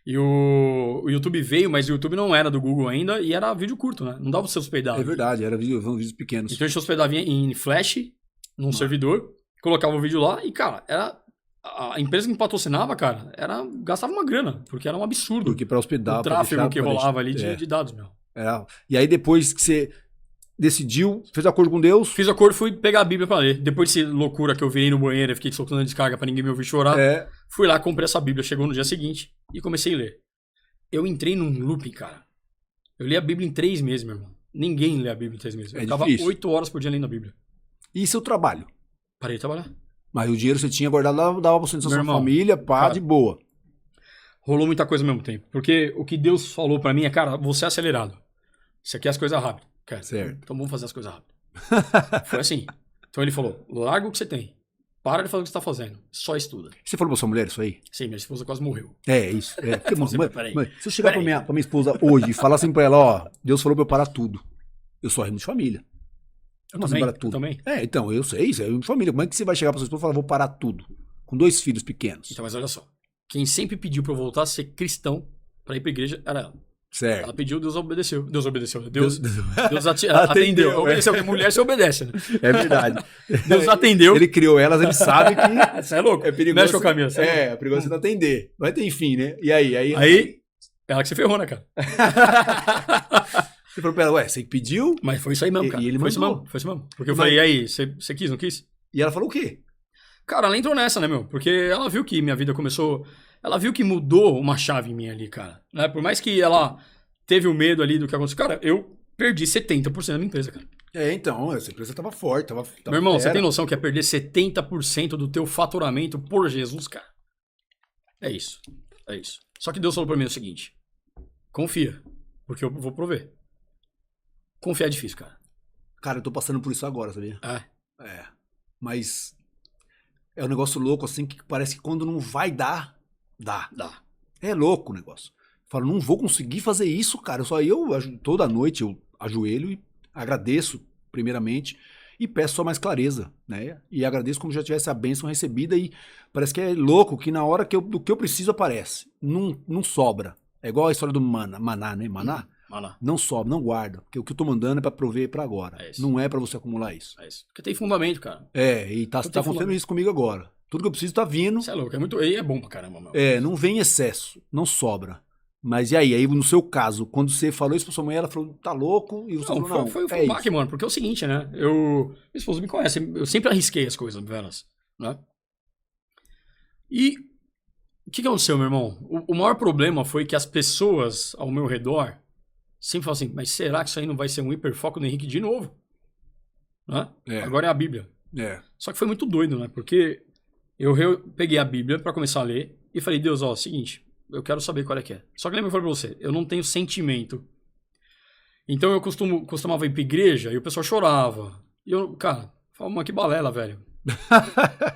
E o YouTube veio, mas o YouTube não era do Google ainda e era vídeo curto, né? Não dava pra você hospedar. É verdade, eram vídeos pequenos. Então a gente hospedava em Flash, num servidor, colocava o vídeo lá e, cara, a empresa que me patrocinava, cara, gastava uma grana, porque era um absurdo. Porque pra hospedar... O tráfego que rolava ali de dados, meu. E aí depois que você decidiu, fez acordo com Deus... Fiz acordo, fui pegar a Bíblia pra ler. Depois dessa loucura que eu virei no banheiro e fiquei soltando a descarga pra ninguém me ouvir chorar, fui lá, comprei essa Bíblia, chegou no dia seguinte e comecei a ler. Eu entrei num looping, cara. Eu li a Bíblia em 3 meses, meu irmão. Ninguém lê a Bíblia em 3 meses. Eu ficava 8 horas por dia lendo a Bíblia. E seu trabalho? Parei de trabalhar. Mas o dinheiro que você tinha guardado dava pra sustentação da sua família, de boa. Rolou muita coisa ao mesmo tempo. Porque o que Deus falou pra mim é, cara, você é acelerado. Você quer as coisas rápido. Cara, certo. Então vamos fazer as coisas rápido. Foi assim. Então ele falou, larga o que você tem. Para de fazer o que você tá fazendo. Só estuda. Você falou pra sua mulher isso aí? Sim, minha esposa quase morreu. Isso. Se eu chegar pra minha esposa hoje e falar assim pra ela, Deus falou pra eu parar tudo. Eu sou rimo de família. Eu também. Então, eu sei, isso é rimo de família. Como é que você vai chegar pra sua esposa e falar, vou parar tudo? Com 2 filhos pequenos. Então, mas olha só. Quem sempre pediu pra eu voltar a ser cristão, pra ir pra igreja, era ela. Certo. Ela pediu, Deus obedeceu. Deus atendeu. Obedeceu, porque mulher se obedece, né? É verdade. Deus atendeu. Ele criou elas, ele sabe que... Você é louco. É perigoso. Mexe com o caminho. É perigoso você não atender. Vai ter enfim, né? E aí? Aí, ela que se ferrou, né, cara? Você falou pra ela, você pediu? Mas foi isso aí mesmo, cara. E ele foi mandou. Isso mesmo. Porque eu falei, e aí, você quis, não quis? E ela falou o quê? Cara, ela entrou nessa, né, meu? Porque ela viu que minha vida começou... Ela viu que mudou uma chave em mim ali, cara. Né? Por mais que ela teve o medo ali do que aconteceu. Cara, eu perdi 70% da minha empresa, cara. Então, essa empresa tava forte. Meu irmão, você tem noção que é perder 70% do teu faturamento por Jesus, cara? É isso. Só que Deus falou pra mim o seguinte. Confia, porque eu vou prover. Confiar é difícil, cara. Cara, eu tô passando por isso agora, sabia? Mas é um negócio louco, assim, que parece que quando não vai dar, dá. É louco o negócio. Eu falo, não vou conseguir fazer isso, cara. Toda noite eu ajoelho e agradeço, primeiramente, e peço só mais clareza, né? E agradeço como já tivesse a bênção recebida e parece que é louco que na hora do que eu preciso aparece. Não sobra. É igual a história do maná, né? Maná? Maná. Não sobra, não guarda. Porque o que eu tô mandando é pra prover pra agora. Não é pra você acumular isso. É isso. Porque tem fundamento, cara. E tá acontecendo isso comigo agora. Tudo que eu preciso tá vindo. Isso é louco, aí é bom pra caramba, meu. Não vem em excesso, não sobra. Mas e aí no seu caso, quando você falou isso pra sua mãe, ela falou, tá louco? E você falou, não, foi um baque, mano, porque é o seguinte, né? Minha esposa me conhece, eu sempre arrisquei as coisas, velas, né? E o que aconteceu, meu irmão? O maior problema foi que as pessoas ao meu redor sempre falam assim, mas será que isso aí não vai ser um hiperfoco do Henrique de novo? Né? Agora é a Bíblia. Só que foi muito doido, né? Porque eu peguei a Bíblia pra começar a ler e falei, Deus, seguinte, eu quero saber qual é que é. Só que lembra que eu falei pra você, eu não tenho sentimento. Então eu costumava ir pra igreja e o pessoal chorava. E eu, cara, falava, mano, que balela, velho.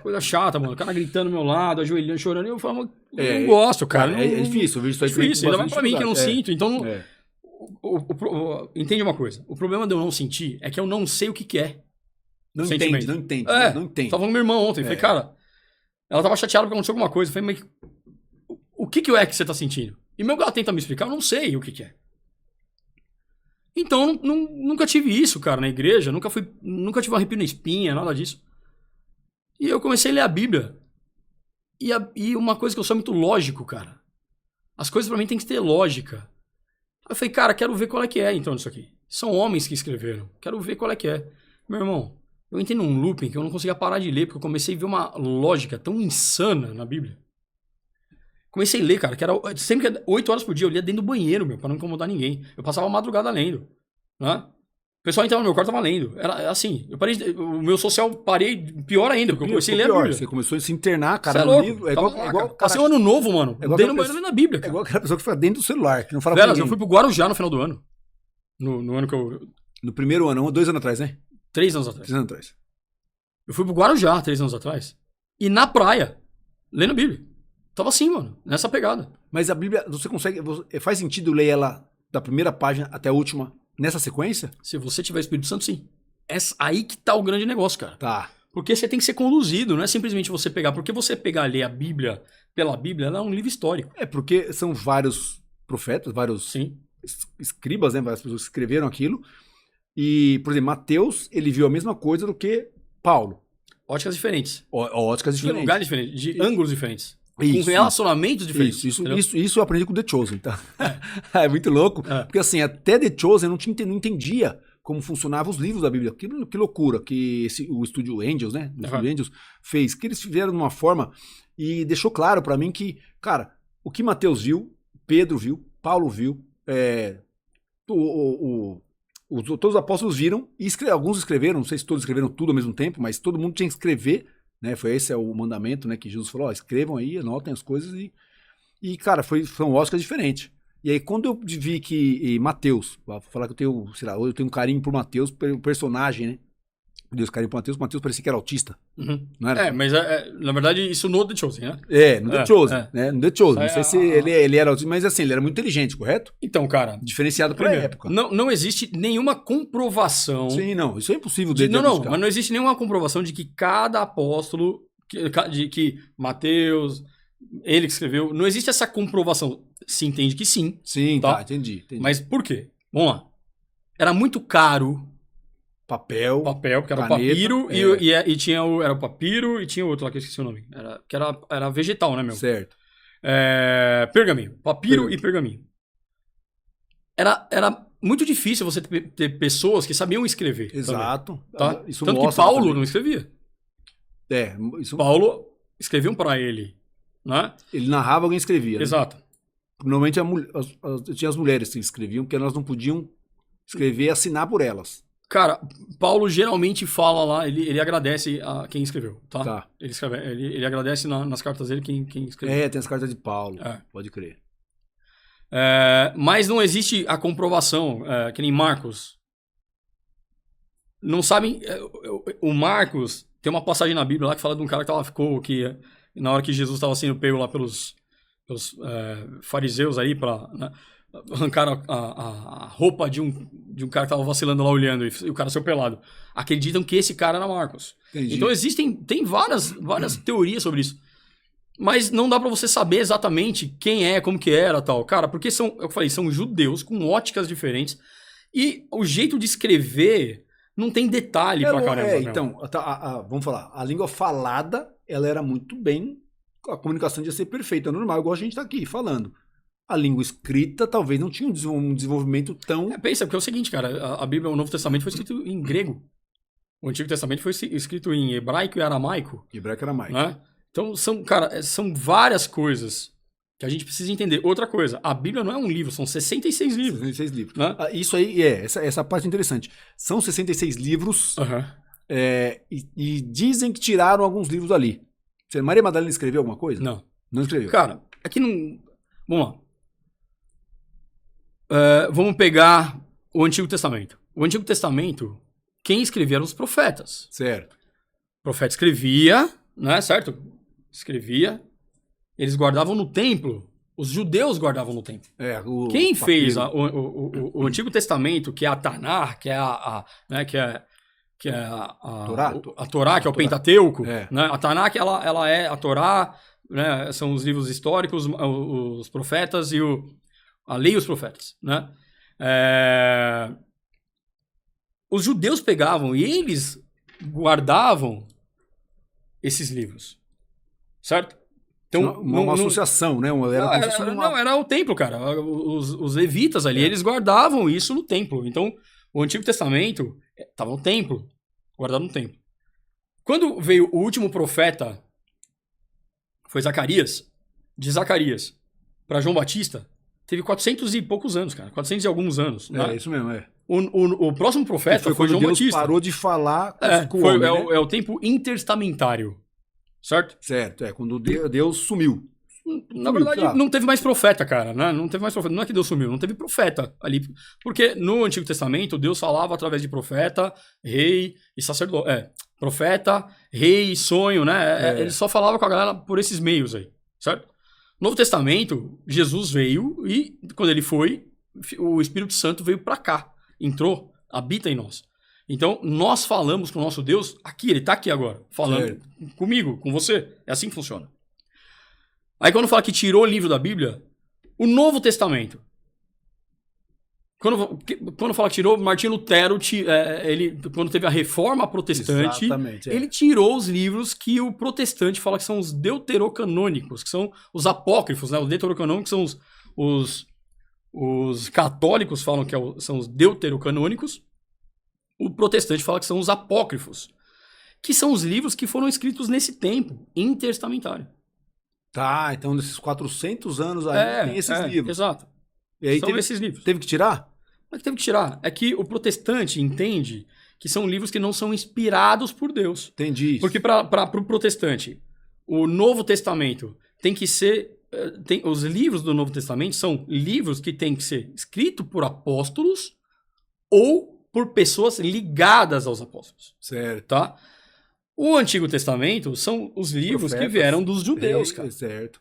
Coisa chata, mano. O cara gritando do meu lado, ajoelhando, chorando. E eu falava, não gosto, cara. É difícil, eu vejo isso aí. Difícil, ainda mais pra mim que eu não sinto. Então, entende uma coisa. O problema de eu não sentir é que eu não sei o que é. Não entende. Não entende. Tava falando com minha irmã ontem. Falei, cara, ela tava chateada porque aconteceu alguma coisa. Eu falei, mas o que é que você tá sentindo? E meu gato tenta me explicar, eu não sei o que é. Então, nunca tive isso, cara, na igreja. Nunca tive um arrepio na espinha, nada disso. E eu comecei a ler a Bíblia. E uma coisa que eu sou muito lógico, cara. As coisas pra mim tem que ter lógica. Aí eu falei, cara, quero ver qual é que é, então, isso aqui. São homens que escreveram. Quero ver qual é que é. Meu irmão, eu entrei num looping que eu não conseguia parar de ler, porque eu comecei a ver uma lógica tão insana na Bíblia. Comecei a ler, cara, que era sempre que 8 horas por dia, eu lia dentro do banheiro, meu, pra não incomodar ninguém. Eu passava a madrugada lendo, né? O pessoal entrava no meu quarto e tava lendo. Era assim, o meu social parei pior ainda, porque eu comecei a ler a Bíblia. Você começou a se internar, cara, no livro. É igual passei um ano novo, mano, dentro do banheiro lendo a Bíblia, cara. É igual aquela pessoa que fica dentro do celular, que não fala com ninguém. Eu fui pro Guarujá no final do ano. No ano que eu... No primeiro ano, 2 anos atrás, né? 3 anos atrás. 3 anos atrás. Eu fui pro Guarujá 3 anos atrás. E na praia, lendo a Bíblia. Tava assim, mano, nessa pegada. Mas a Bíblia, você consegue... Faz sentido ler ela da primeira página até a última nessa sequência? Se você tiver Espírito Santo, sim. Aí que tá o grande negócio, cara. Tá. Porque você tem que ser conduzido, não é simplesmente você pegar. Porque você pegar e ler a Bíblia pela Bíblia, ela é um livro histórico. Porque são vários profetas, vários escribas, né? Várias pessoas que escreveram aquilo. E, por exemplo, Mateus, ele viu a mesma coisa do que Paulo. Óticas diferentes. Óticas diferentes. De lugares diferentes, de ângulos diferentes. Isso, com relacionamentos diferentes. Isso eu aprendi com The Chosen, tá? É muito louco. Porque assim, até The Chosen eu não entendia como funcionavam os livros da Bíblia. Que loucura que o estúdio Angels, né? O estúdio Angels fez. Que eles fizeram de uma forma e deixou claro pra mim que, cara, o que Mateus viu, Pedro viu, Paulo viu, todos os apóstolos viram, e alguns escreveram, não sei se todos escreveram tudo ao mesmo tempo, mas todo mundo tinha que escrever, né? Esse é o mandamento, né? Que Jesus falou, escrevam aí, anotem as coisas e cara, são óticas diferentes. E aí quando eu vi que Mateus, vou falar que eu tenho, sei lá, eu tenho um carinho por Mateus, pelo personagem, né? Deus carinho por Mateus parecia que era autista. Não era? Mas na verdade isso no The Chosen, né? No The Chosen, né? No The Chosen. Não sei se ele era autista, mas assim, ele era muito inteligente, correto? Então, cara... Diferenciado pra época. Não existe nenhuma comprovação... Sim, não. Isso é impossível mas não existe nenhuma comprovação de que cada apóstolo, de que Mateus, ele que escreveu, não existe essa comprovação. Se entende que sim. Sim, tá, entendi. Mas por quê? Vamos lá. Era muito caro... Papel, porque era caneta, o papiro e tinha era o papiro e tinha outro lá que eu esqueci o nome. Era vegetal, né, meu? Certo. Pergaminho. Papiro e pergaminho. Era muito difícil você ter pessoas que sabiam escrever. Exato. Tá? Tanto que Paulo também não escrevia. Paulo escreviam para ele. Né? Ele narrava, alguém escrevia. Exato. Né? Normalmente tinha as mulheres que escreviam, porque elas não podiam escrever e assinar por elas. Cara, Paulo geralmente fala lá, ele agradece a quem escreveu, tá? Ele agradece nas cartas dele quem escreveu. Tem as cartas de Paulo, pode crer. Mas não existe a comprovação, que nem Marcos. Não sabem... o Marcos, tem uma passagem na Bíblia lá que fala de um cara que na hora que Jesus estava sendo pego lá pelos fariseus aí, né? arrancaram a roupa de um cara que tava vacilando lá olhando e o cara saiu pelado. Acreditam que esse cara era Marcos. Entendi. Então tem várias teorias sobre isso. Mas não dá pra você saber exatamente quem é, como que era tal. Cara, porque eu falei, são judeus com óticas diferentes. E o jeito de escrever não tem detalhe pra caramba. Então, vamos falar. A língua falada, ela era muito bem... A comunicação ia ser perfeita, normal, igual a gente tá aqui falando. A língua escrita talvez não tinha um desenvolvimento tão... Pensa, porque é o seguinte, cara. A Bíblia, o Novo Testamento foi escrito em grego. O Antigo Testamento foi escrito em hebraico e aramaico. Hebraico e aramaico. Né? Então, são várias coisas que a gente precisa entender. Outra coisa, a Bíblia não é um livro, são 66 livros. 66 livros. Né? Isso aí, essa parte é interessante. São 66 livros e dizem que tiraram alguns livros ali. Maria Madalena escreveu alguma coisa? Não. Não escreveu. Cara, aqui não... Vamos lá. Vamos pegar o Antigo Testamento. O Antigo Testamento, quem escrevia eram os profetas. Certo. O profeta escrevia, né, certo? Escrevia. Eles guardavam no templo. Os judeus guardavam no templo. Quem fez o Antigo Testamento, que é a Tanar, que é a Torá, que é o Pentateuco, né? A Tanakh, ela é a Torá, né? São os livros históricos, os profetas e a lei e os profetas, né? Os judeus pegavam e eles guardavam esses livros, certo? Então, uma associação, né? Era o templo, cara. Os levitas ali, eles guardavam isso no templo. Então, o Antigo Testamento estava no templo, guardado no templo. Quando veio o último profeta, foi Zacarias, de Zacarias para João Batista, teve 400 e poucos anos, cara. 400 e alguns anos. Né? Isso mesmo, O próximo profeta foi João Deus Batista. Parou de falar com o homem, né? É o tempo intertestamentário, certo? Certo, quando Deus sumiu. Na verdade, não teve mais profeta, cara. Né? Não teve mais profeta. Não é que Deus sumiu, não teve profeta ali. Porque no Antigo Testamento, Deus falava através de profeta, rei e sacerdote. Profeta, rei, sonho, né? Ele só falava com a galera por esses meios aí, certo? No Novo Testamento, Jesus veio e, quando ele foi, o Espírito Santo veio pra cá. Entrou, habita em nós. Então, nós falamos com o nosso Deus aqui, ele tá aqui agora, falando comigo, com você. É assim que funciona. Aí quando fala que tirou o livro da Bíblia, o Novo Testamento. Quando fala que tirou, Martim Lutero, quando teve a reforma protestante, ele tirou os livros que o protestante fala que são os deuterocanônicos, que são os apócrifos, né? Os deuterocanônicos são os católicos falam que são os deuterocanônicos, o protestante fala que são os apócrifos, que são os livros que foram escritos nesse tempo, intertestamentário. Tá, então nesses 400 anos aí tem esses livros. Exato. E aí são esses livros. Teve que tirar? Não é que teve que tirar. É que o protestante entende que são livros que não são inspirados por Deus. Entendi isso. Porque para o protestante, o Novo Testamento tem que ser... os livros do Novo Testamento são livros que têm que ser escritos por apóstolos ou por pessoas ligadas aos apóstolos. Certo. Tá? O Antigo Testamento são os livros que vieram dos judeus, cara. Certo.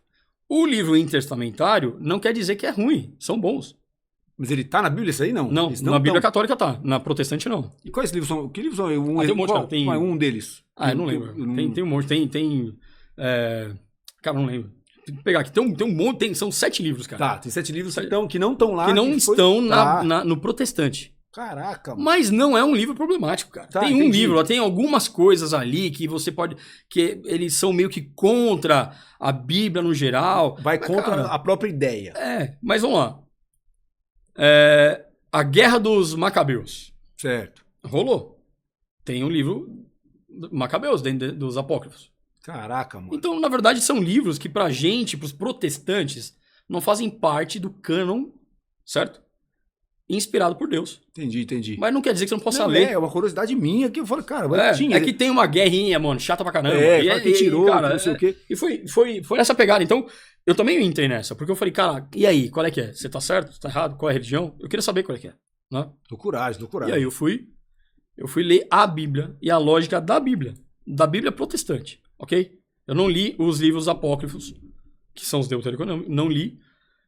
O livro intertestamentário não quer dizer que é ruim, são bons. Mas ele tá na Bíblia isso aí, não? Não, na Bíblia católica tá, na protestante não. E quais livros são? Que livros são? Tem um monte, cara. Tem um deles. Eu não lembro. Tem um monte, cara, não lembro. Tem que pegar aqui, tem um monte, são 7 livros, cara. Tá, tem 7 livros que não estão lá. Que não estão no protestante. Caraca, mano. Mas não é um livro problemático, cara. Tá, tem um entendi. livro, tem algumas coisas ali que você pode... que eles são meio que contra a Bíblia no geral. Vai contra a própria ideia. Mas vamos lá. A Guerra dos Macabeus. Certo. Rolou. Tem um livro Macabeus, dentro dos apócrifos. Caraca, mano. Então, na verdade, são livros que pra gente, pros protestantes, não fazem parte do cânon, certo? Inspirado por Deus. Entendi. Mas não quer dizer que você não possa ler. É uma curiosidade minha que eu falo, cara, tinha. É que tem uma guerrinha, mano, chata pra caramba. Que tirou, cara, não sei o quê. E foi essa pegada. Então, eu também entrei nessa, porque eu falei, cara, e aí, qual é que é? Você tá certo? Você tá errado? Qual é a religião? Eu queria saber qual é que é. Né? Tô coragem. E aí eu fui ler a Bíblia e a lógica da Bíblia protestante, ok? Eu não li os livros apócrifos, que são os deuterocanônicos, não li.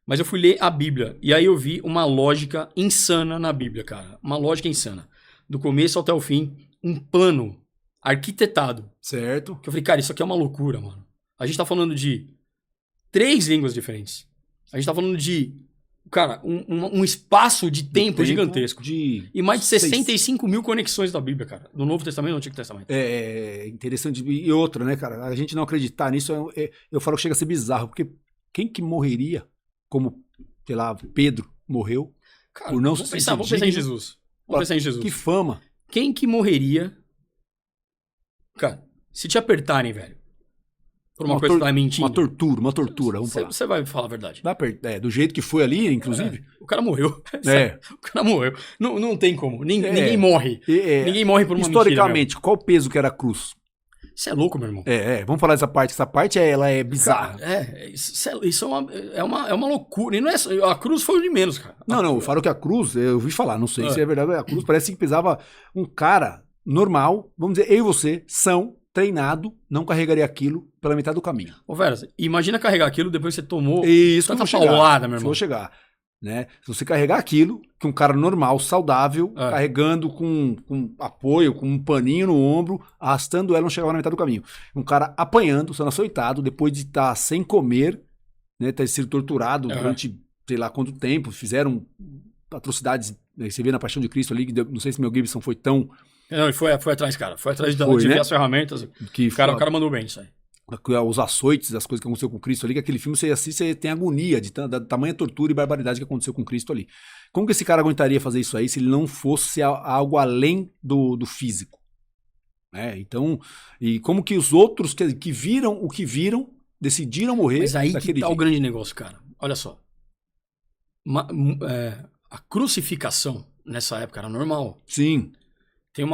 Mas eu fui ler a Bíblia. E aí eu vi uma lógica insana na Bíblia, cara. Uma lógica insana. Do começo até o fim, um plano arquitetado. Certo. Que eu falei, cara, isso aqui é uma loucura, mano. A gente tá falando de 3 línguas diferentes. A gente tá falando de, cara, um espaço de tempo gigantesco. E mais de 65 mil conexões da Bíblia, cara. Do Novo Testamento e do Antigo Testamento. É interessante. E outra, né, cara? A gente não acreditar nisso, eu falo que chega a ser bizarro. Porque quem que morreria como, sei lá, Pedro morreu cara, por não vamos pensar em Jesus. Vamos pensar em Jesus. Que fama. Quem que morreria... Cara, se te apertarem, velho, por uma coisa que tá mentindo... Uma tortura, vamos falar. Você vai falar a verdade. Do jeito que foi ali, inclusive. O cara morreu. É. O cara morreu. Não tem como. Ninguém morre. Ninguém morre por uma historicamente, mentira, qual o peso que era a cruz? Você é louco, meu irmão. Vamos falar dessa parte. Essa parte, ela é bizarra. Cara, isso é uma loucura. E não é, a cruz foi o de menos, cara. Não, eu falo que a cruz, eu ouvi falar, não sei se é verdade, a cruz parece que pesava um cara normal, vamos dizer, eu e você, treinado, não carregaria aquilo pela metade do caminho. Ô, Veras, imagina carregar aquilo depois que você tomou isso tanta paulada, meu irmão. Vou chegar. Né? Se você carregar aquilo, que um cara normal, saudável, carregando com apoio, com um paninho no ombro, arrastando ela, não chegava na metade do caminho. Um cara apanhando, sendo açoitado, depois de estar sem comer, né, ter sido torturado durante sei lá quanto tempo, fizeram atrocidades, né, você vê na Paixão de Cristo ali, que não sei se Mel Gibson foi tão... Não, ele foi atrás, cara. Foi atrás de ver as ferramentas. Que o cara mandou bem isso aí. Os açoites, as coisas que aconteceu com Cristo ali, que aquele filme você assiste, você tem agonia da tamanha tortura e barbaridade que aconteceu com Cristo ali. Como que esse cara aguentaria fazer isso aí se ele não fosse algo além do físico? Então, e como que os outros que viram o que viram, decidiram morrer. Mas aí que tá o grande negócio, cara. Olha só. A crucificação nessa época era normal. Sim. Tem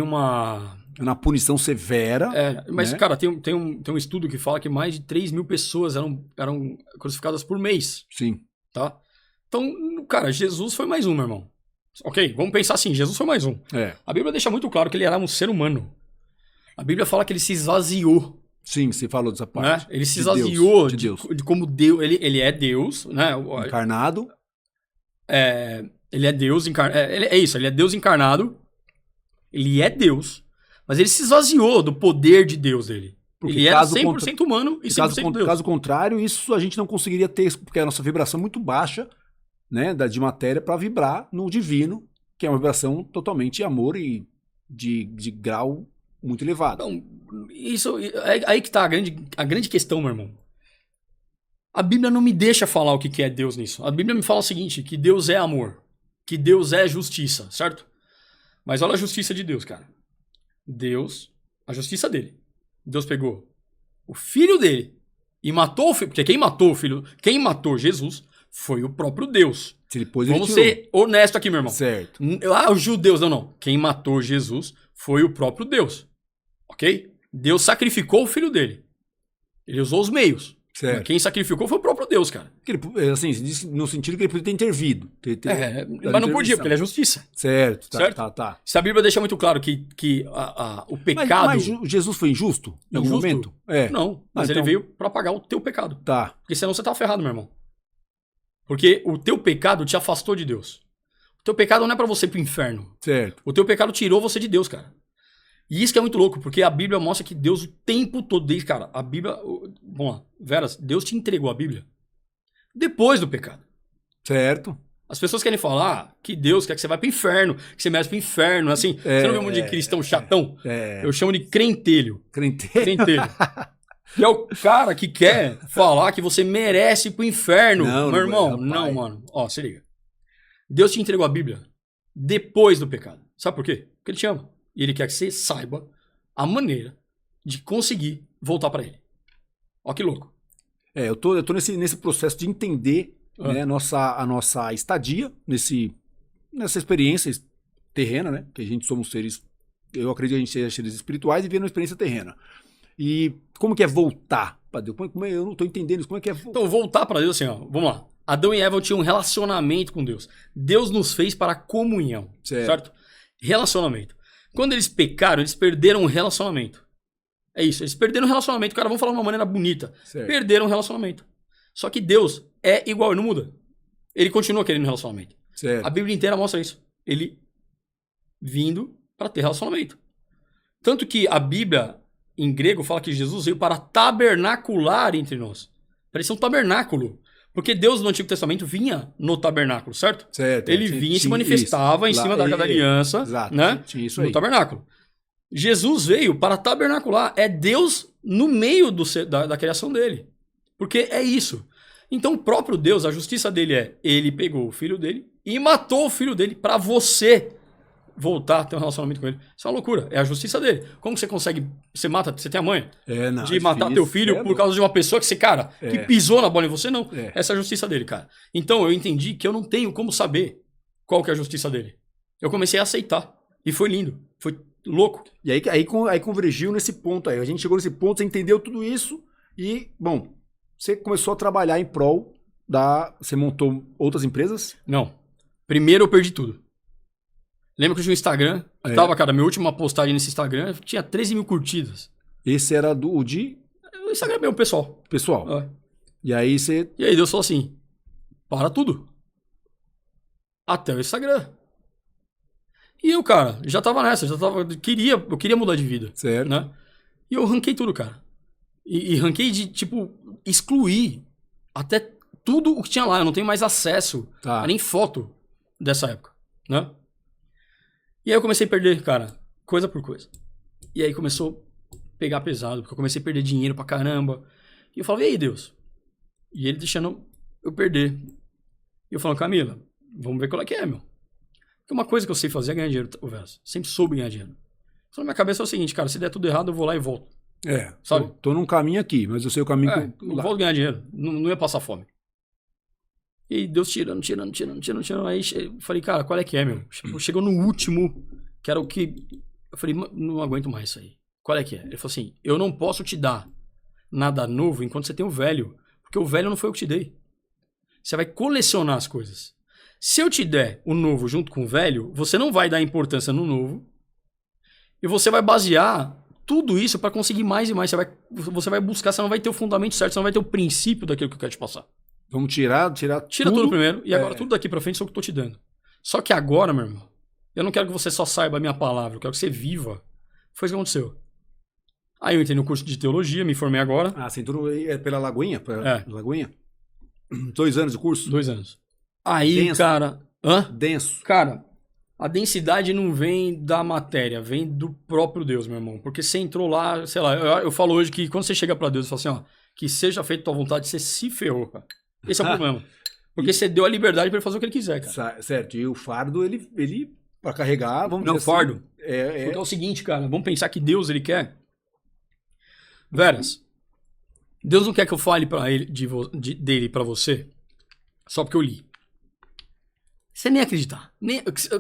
uma punição severa. Mas, né? cara, tem um estudo que fala que mais de 3 mil pessoas eram crucificadas por mês. Sim. Tá? Então, cara, Jesus foi mais um, meu irmão. Ok, vamos pensar assim, Jesus foi mais um. A Bíblia deixa muito claro que ele era um ser humano. A Bíblia fala que ele se esvaziou. Sim, você falou dessa parte. Né? Ele se esvaziou de como Deus. Ele é Deus, né? Encarnado. Ele é Deus encarnado. É isso, ele é Deus encarnado. Ele é Deus, mas ele se esvaziou do poder de Deus dele. Porque ele era 100% humano e 100% Deus. Caso contrário, isso a gente não conseguiria ter, porque a nossa vibração é muito baixa, né, de matéria para vibrar no divino, que é uma vibração totalmente amor e de grau muito elevado. Então, aí que tá a grande questão, meu irmão. A Bíblia não me deixa falar o que é Deus nisso. A Bíblia me fala o seguinte, que Deus é amor, que Deus é justiça, certo? Mas olha a justiça de Deus, cara. Deus, a justiça dele. Deus pegou o filho dele e matou o filho. Porque quem matou Jesus foi o próprio Deus. Vamos ser honestos aqui, meu irmão. Certo. Os judeus, não. Quem matou Jesus foi o próprio Deus. Ok? Deus sacrificou o filho dele. Ele usou os meios. Certo. Quem sacrificou foi o próprio Deus, cara. Assim, no sentido que ele podia ter intervido. Mas não podia, porque ele é justiça. Certo. Certo? Tá. Se a Bíblia deixa muito claro que o pecado... Mas Jesus foi injusto em algum momento? Não, mas ele veio pra pagar o teu pecado. Tá. Porque senão você tá ferrado, meu irmão. Porque o teu pecado te afastou de Deus. O teu pecado não é pra você ir pro inferno. Certo. O teu pecado tirou você de Deus, cara. E isso que é muito louco, porque a Bíblia mostra que Deus o tempo todo, cara, a Bíblia... Vamos lá, Veras, Deus te entregou a Bíblia depois do pecado. Certo. As pessoas querem falar que Deus quer que você vá pro inferno, que você merece pro inferno, assim. Você não vê um monte de cristão chatão? Eu chamo de crentelho. Crentelho. Que é o cara que quer falar que você merece pro inferno. Não, meu irmão, não, mano. Ó, se liga. Deus te entregou a Bíblia depois do pecado. Sabe por quê? Porque ele te ama. E ele quer que você saiba a maneira de conseguir voltar pra ele. Ó que louco. Eu tô nesse processo de entender né, a nossa estadia nessa experiência terrena, né? Que a gente somos seres, eu acredito que a gente seja seres espirituais e vivendo uma experiência terrena. E como que é voltar para Deus? Eu não tô entendendo isso. Como é que é voltar? Então, voltar para Deus assim, ó. Vamos lá. Adão e Eva tinham um relacionamento com Deus. Deus nos fez para comunhão. Certo? Relacionamento. Quando eles pecaram, eles perderam o relacionamento. É isso, eles perderam o relacionamento. Cara, vamos falar de uma maneira bonita. Certo. Perderam o relacionamento. Só que Deus é igual, ele não muda. Ele continua querendo relacionamento. Certo. A Bíblia inteira mostra isso. Ele vindo para ter relacionamento. Tanto que a Bíblia, em grego, fala que Jesus veio para tabernacular entre nós. Para ser um tabernáculo. Porque Deus no Antigo Testamento vinha no tabernáculo, certo? Certo. Ele vinha e se manifestava em cima da aliança, exato, né? tinha isso no aí. tabernáculo. Jesus veio para tabernacular. É Deus no meio da criação dele. Porque é isso. Então o próprio Deus, a justiça dele ele pegou o filho dele e matou o filho dele para você voltar a ter um relacionamento com ele. Isso é uma loucura. É a justiça dele. Como que você consegue... Você tem a manha de matar teu filho por causa de uma pessoa que você, cara, que pisou na bola em você? Não. Essa é a justiça dele, cara. Então eu entendi que eu não tenho como saber qual que é a justiça dele. Eu comecei a aceitar. E foi lindo. Foi louco. E aí convergiu nesse ponto aí. A gente chegou nesse ponto, você entendeu tudo isso e, bom, você começou a trabalhar em prol Você montou outras empresas? Não. Primeiro eu perdi tudo. Lembra que eu tinha um Instagram? Tava, cara, minha última postagem nesse Instagram tinha 13 mil curtidas. Esse era o Instagram é meu, pessoal. Pessoal. É. E aí você... E aí Deus falou assim, para tudo. Até o Instagram. E eu, cara, já tava nessa, eu queria mudar de vida. Certo. Né? E eu ranquei tudo, cara. E ranquei de, tipo, excluir até tudo o que tinha lá. Eu não tenho mais acesso a nem foto dessa época, né? E aí eu comecei a perder, cara, coisa por coisa. E aí começou a pegar pesado, porque eu comecei a perder dinheiro pra caramba. E eu falava, e aí, Deus? E ele deixando eu perder. E eu falando, Camila, vamos ver qual é que é, meu. Porque uma coisa que eu sei fazer é ganhar dinheiro, o Veras. Sempre soube ganhar dinheiro. Então, na minha cabeça é o seguinte, cara, se der tudo errado, eu vou lá e volto. Sabe? Tô num caminho aqui, mas eu sei o caminho que eu volto a ganhar dinheiro. Não ia passar fome. E Deus tirando. Aí eu falei, cara, qual é que é, meu? Chegou no último, que era o que... Eu falei, não aguento mais isso aí. Qual é que é? Ele falou assim, eu não posso te dar nada novo enquanto você tem o velho. Porque o velho não foi eu que te dei. Você vai colecionar as coisas. Se eu te der o novo junto com o velho, você não vai dar importância no novo. E você vai basear tudo isso para conseguir mais e mais. Você vai buscar, você não vai ter o fundamento certo, você não vai ter o princípio daquilo que eu quero te passar. Vamos tirar Tira tudo primeiro, e agora tudo daqui pra frente é o que eu tô te dando. Só que agora, meu irmão, eu não quero que você só saiba a minha palavra, eu quero que você viva. Foi isso que aconteceu. Aí eu entrei no curso de teologia, me formei agora. Você entrou pela Lagoinha? Lagoinha? 2 anos de curso? 2 anos. Aí, denso. Cara... Denso. Cara, a densidade não vem da matéria, vem do próprio Deus, meu irmão. Porque você entrou lá, sei lá, eu falo hoje que quando você chega pra Deus e fala assim, ó, que seja feita tua vontade, você se ferrou, cara. Esse é o problema. Porque você deu a liberdade pra ele fazer o que ele quiser, cara. Certo. E o fardo, ele pra carregar, vamos dizer assim... Não, fardo. Porque é o seguinte, cara. Vamos pensar que Deus, ele quer... Veras, Deus não quer que eu fale pra ele, dele pra você só porque eu li. Você nem acreditar.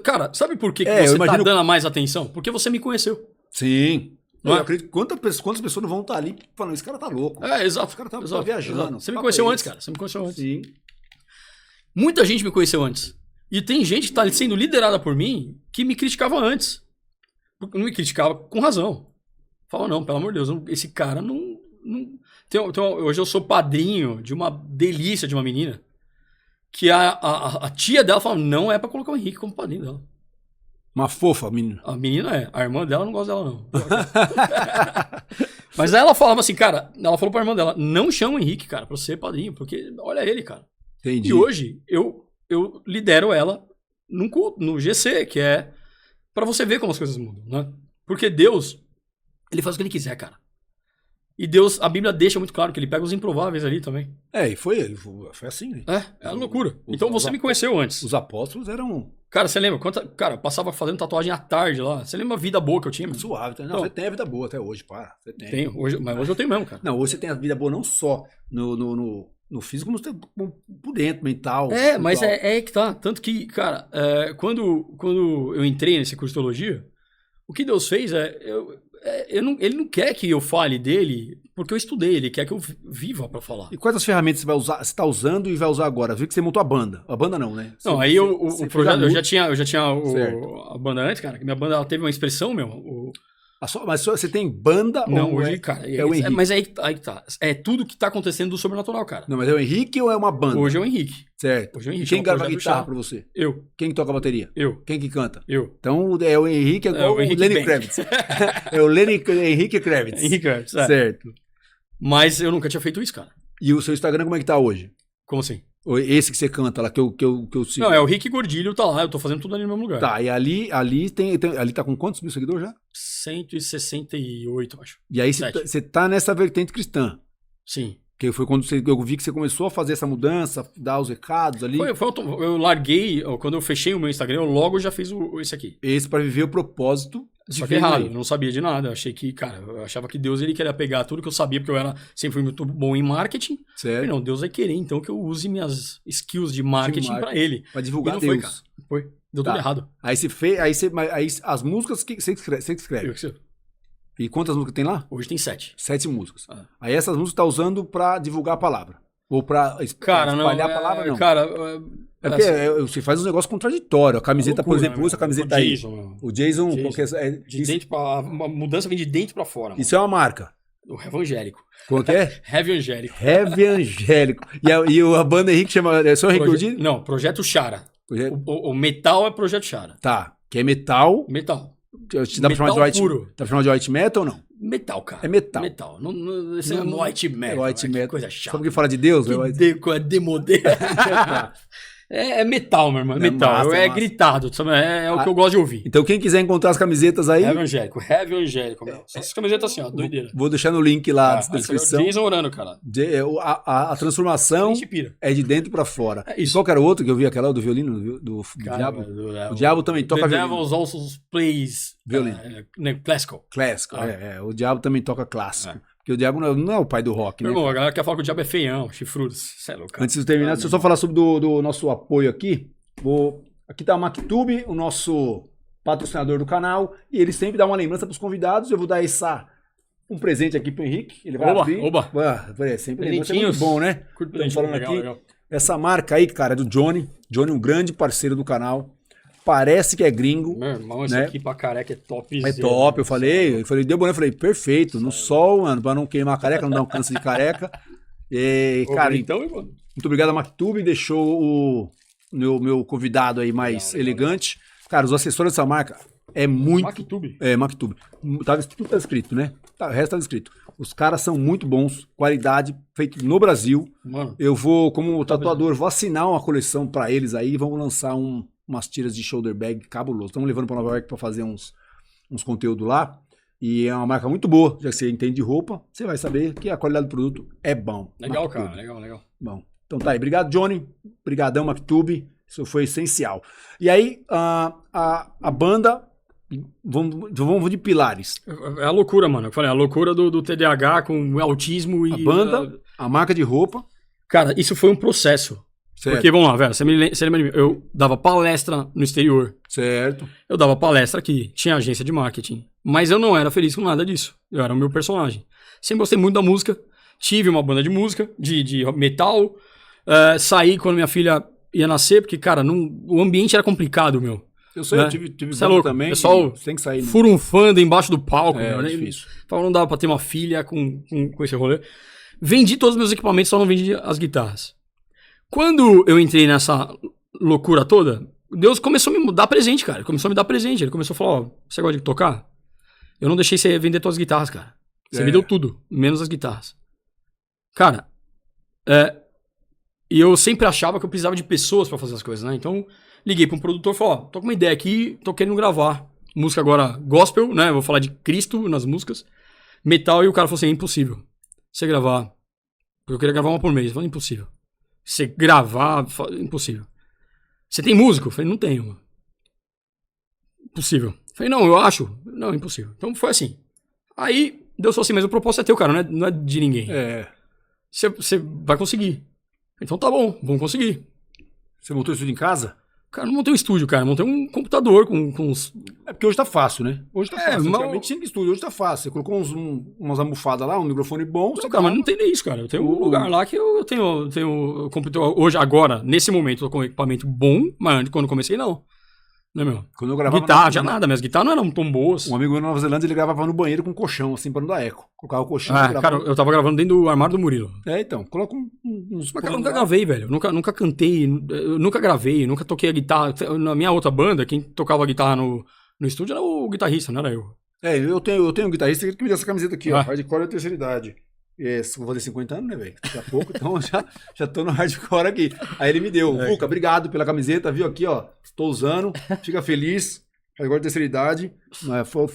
Cara, sabe por que você tá dando mais atenção? Porque você me conheceu. Sim. Eu acredito. Quantas pessoas não vão estar ali falando, esse cara tá louco. Exato. Esse cara tá viajando. Exato. Você me conheceu antes, cara. Você me conheceu antes. Sim. Muita gente me conheceu antes. E tem gente que tá sendo liderada por mim que me criticava antes. Não me criticava com razão. Fala, não, pelo amor de Deus, esse cara não... Hoje eu sou padrinho de uma delícia de uma menina que a tia dela fala, não é pra colocar o Henrique como padrinho dela. Uma fofa, menina. A menina é. A irmã dela não gosta dela, não. Mas aí ela falava assim, cara, ela falou pra irmã dela, não chama o Henrique, cara, pra ser padrinho, porque olha ele, cara. Entendi. E hoje eu lidero ela no GC, que é pra você ver como as coisas mudam, né? Porque Deus, ele faz o que ele quiser, cara. E Deus, a Bíblia deixa muito claro que ele pega os improváveis ali também. E foi assim. Né? É loucura. Então você me conheceu antes. Os apóstolos eram... Cara, você lembra? Cara, eu passava fazendo tatuagem à tarde lá. Você lembra a vida boa que eu tinha? Mano? Suave. Não, então, você tem a vida boa até hoje, para. Você tem. Tenho, mas hoje eu tenho mesmo, cara. Não, hoje você tem a vida boa não só no físico, mas por dentro, mental. Mas é que tá. Tanto que, cara, quando eu entrei nesse curso de teologia, o que Deus fez ele não quer que eu fale dele porque eu estudei, ele quer que eu viva pra falar. E quais as ferramentas você vai usar, você tá usando e vai usar agora? Viu que você montou a banda. A banda não, né? Não, aí o projeto, eu já tinha a banda antes, cara, que minha banda ela teve uma expressão, meu, Mas você tem banda Não, ou hoje, cara. é o Henrique? Mas aí que tá. É tudo que tá acontecendo do sobrenatural, cara. Não, mas é o Henrique ou é uma banda? Hoje é o Henrique. Certo. Hoje é o Henrique. E quem é um grava projeto guitarra chato. pra você? Eu. Quem toca a bateria? Eu. Quem que canta? Eu. Então é o Henrique, é igual o Henrique Lenny Bank. Kravitz. É o Henrique Kravitz. Henrique Kravitz, é. Certo. Mas eu nunca tinha feito isso, cara. E o seu Instagram como é que tá hoje? Como assim? Esse que você canta lá, que eu sigo. Não, é o Rick Gordilho, tá lá. Eu tô fazendo tudo ali no mesmo lugar. Tá, e ali ali tá com quantos mil seguidores já? 168, acho. E aí Sete. você tá nessa vertente cristã. Sim. Que foi quando eu vi que você começou a fazer essa mudança, dar os recados ali. Eu larguei, quando eu fechei o meu Instagram, eu logo já fiz esse aqui. Esse pra viver o propósito de Só que viver errado, aí. eu não sabia de nada. Eu achei que, cara, eu achava que Deus ele queria pegar tudo que eu sabia, porque sempre fui muito bom em marketing. Eu falei, Certo? não, Deus vai querer então que eu use minhas skills de marketing pra ele. Pra E divulgar não Deus. foi, cara. Foi. Deu Tá. tudo errado. Aí você fez, aí as músicas que você escreve. E quantas músicas tem lá? Hoje tem 7. 7 músicas. Ah. Aí essas músicas tá usando pra divulgar a palavra. Ou pra Cara, não. espalhar a palavra, não. Cara, É porque você faz um negócio contraditório. A camiseta, por exemplo, essa camiseta aí. Jason, O Jason, Jason. porque de dentro pra, uma mudança vem de dentro pra fora. Mano. isso é uma marca. O evangélico. Como que é? Heavy angélico. Heavy Angélico. E a banda Henrique chama. É só Henrique Gordilho? Não, Projeto Chara. O metal é Projeto Chara. Tá. Que é metal. Metal. Dá pra chamar de white, puro. dá pra chamar de white metal ou não? Metal, cara. É metal. Metal. Esse é white metal. White né? Que metal. coisa chata. Sabe o que fala de Deus? Que demodê. É metal, meu irmão. É metal. massa, é massa. gritado. Sabe? É o que eu gosto de ouvir. Então, quem quiser encontrar as camisetas aí, Heavy angélico, meu. Essas camisetas assim, ó, doideira. vou deixar no link lá na Esse é o descrição. Jason orando, cara. A transformação Gente pira. é de dentro pra fora. É isso. E qual que era o outro que eu vi aquela do violino, do diabo? O diabo também toca The violino. Devils also plays Violino. classical. Clássico. O diabo também toca clássico. Porque o diabo não é o pai do rock, né? Meu irmão, a galera quer falar que o diabo é feião, chifrudo. Cê é louco, cara. Antes de terminar, deixa eu só falar sobre do nosso apoio aqui. Aqui tá a MacTube, o nosso patrocinador do canal, e ele sempre dá uma lembrança pros convidados. Eu vou dar um presente aqui pro Henrique. Ele vai abrir. Oba. Sempre lembrança, é muito Presentinhos. bom, né? Curto Estamos presentinho, falando legal, aqui. legal. Essa marca aí, cara, é do Johnny. Johnny, um grande parceiro do canal. Parece que é gringo. Meu irmão, esse né? aqui pra careca é top. É top, eu falei, deu boné, eu falei, perfeito, no sol, mano, pra não queimar a careca, não dar um câncer de careca. E, cara, então, mano. muito obrigado a MacTube, deixou o meu convidado aí mais Legal. elegante. Cara, os acessórios dessa marca é muito... MacTube. MacTube. Tudo tá escrito, né? O resto tá escrito. Os caras são muito bons, qualidade, feito no Brasil. Mano. Eu vou, como tatuador, vou assinar uma coleção pra eles aí, vamos lançar umas tiras de shoulder bag cabuloso. Estamos levando para Nova York para fazer uns conteúdos lá. E é uma marca muito boa, já que você entende de roupa, você vai saber que a qualidade do produto é bom. Legal, MacTube. cara. Legal. Bom, então tá aí. Obrigado, Johnny. Obrigadão, MacTube. Isso foi essencial. E aí, a banda, vamos de pilares. É a loucura, mano. Eu falei, a loucura do TDAH com o autismo e... A banda, a marca de roupa. Cara, isso foi um processo. Certo. Porque, vamos lá, velho, você lembra de mim? Eu dava palestra no exterior. Certo. Eu dava palestra aqui, tinha agência de marketing. Mas eu não era feliz com nada disso. Eu era o meu personagem. Sempre gostei muito da música. Tive uma banda de música, de metal. Saí quando minha filha ia nascer, porque, cara, o ambiente era complicado, meu. Eu sei, né? eu tive Cê é banda louco. também. Pessoal, Tem que sair. Né? furunfando embaixo do palco. meu, né? Difícil. Falava, não dava pra ter uma filha com esse rolê. Vendi todos os meus equipamentos, só não vendi as guitarras. Quando eu entrei nessa loucura toda, Deus começou a me dar presente, cara. Ele começou a me dar presente. Ele começou a falar, ó, você gosta de tocar? Eu não deixei você vender todas as guitarras, cara. Você me deu tudo, menos as guitarras. Cara, e eu sempre achava que eu precisava de pessoas pra fazer as coisas, né? Então, liguei pra um produtor e falei, ó, tô com uma ideia aqui, tô querendo gravar. Música agora gospel, né? Vou falar de Cristo nas músicas. Metal, e o cara falou assim, é impossível você gravar. Porque eu queria gravar uma por mês. Eu falei, impossível. Você gravar, impossível. Você tem músico? Eu falei, não tenho. Mano. Impossível. Eu falei, não, eu acho. Não, impossível. Então foi assim. Aí, Deus falou assim, mas o propósito é teu, cara, não é de ninguém. Você vai conseguir. Então tá bom, vamos conseguir. Você montou isso em casa? Cara, não montei um estúdio, cara. Montei um computador com uns... É porque hoje tá fácil, né? Hoje tá fácil. mas- Antigamente tinha que estúdio, hoje tá fácil. Você colocou umas almofadas lá, um microfone bom. Não, cara, mas não tem nem isso, cara. Eu tenho um lugar lá que eu tenho computador. Hoje, agora, nesse momento, eu tô com equipamento bom, mas quando eu comecei, não. né, meu? Quando eu gravava Guitarra, já nada, minhas guitarras não eram tão boas. Um amigo meu na Nova Zelândia, ele gravava no banheiro com colchão, assim, pra não dar eco. Colocava o colchão e gravava. Cara, eu tava gravando dentro do armário do Murilo. Então, coloca uns... Mas, cara, eu nunca gravei, velho. Nunca cantei, eu nunca gravei, nunca toquei a guitarra. Na minha outra banda, quem tocava a guitarra no estúdio era o guitarrista, não era eu. Eu tenho um guitarrista que me deu essa camiseta aqui, ó. Hardcore da terceira idade. Vou fazer 50 anos, né, velho? Daqui a pouco, então já tô no hardcore aqui. Aí ele me deu. Luca, obrigado pela camiseta, viu aqui, ó. Estou usando, fica feliz. Hardcore da terceira idade.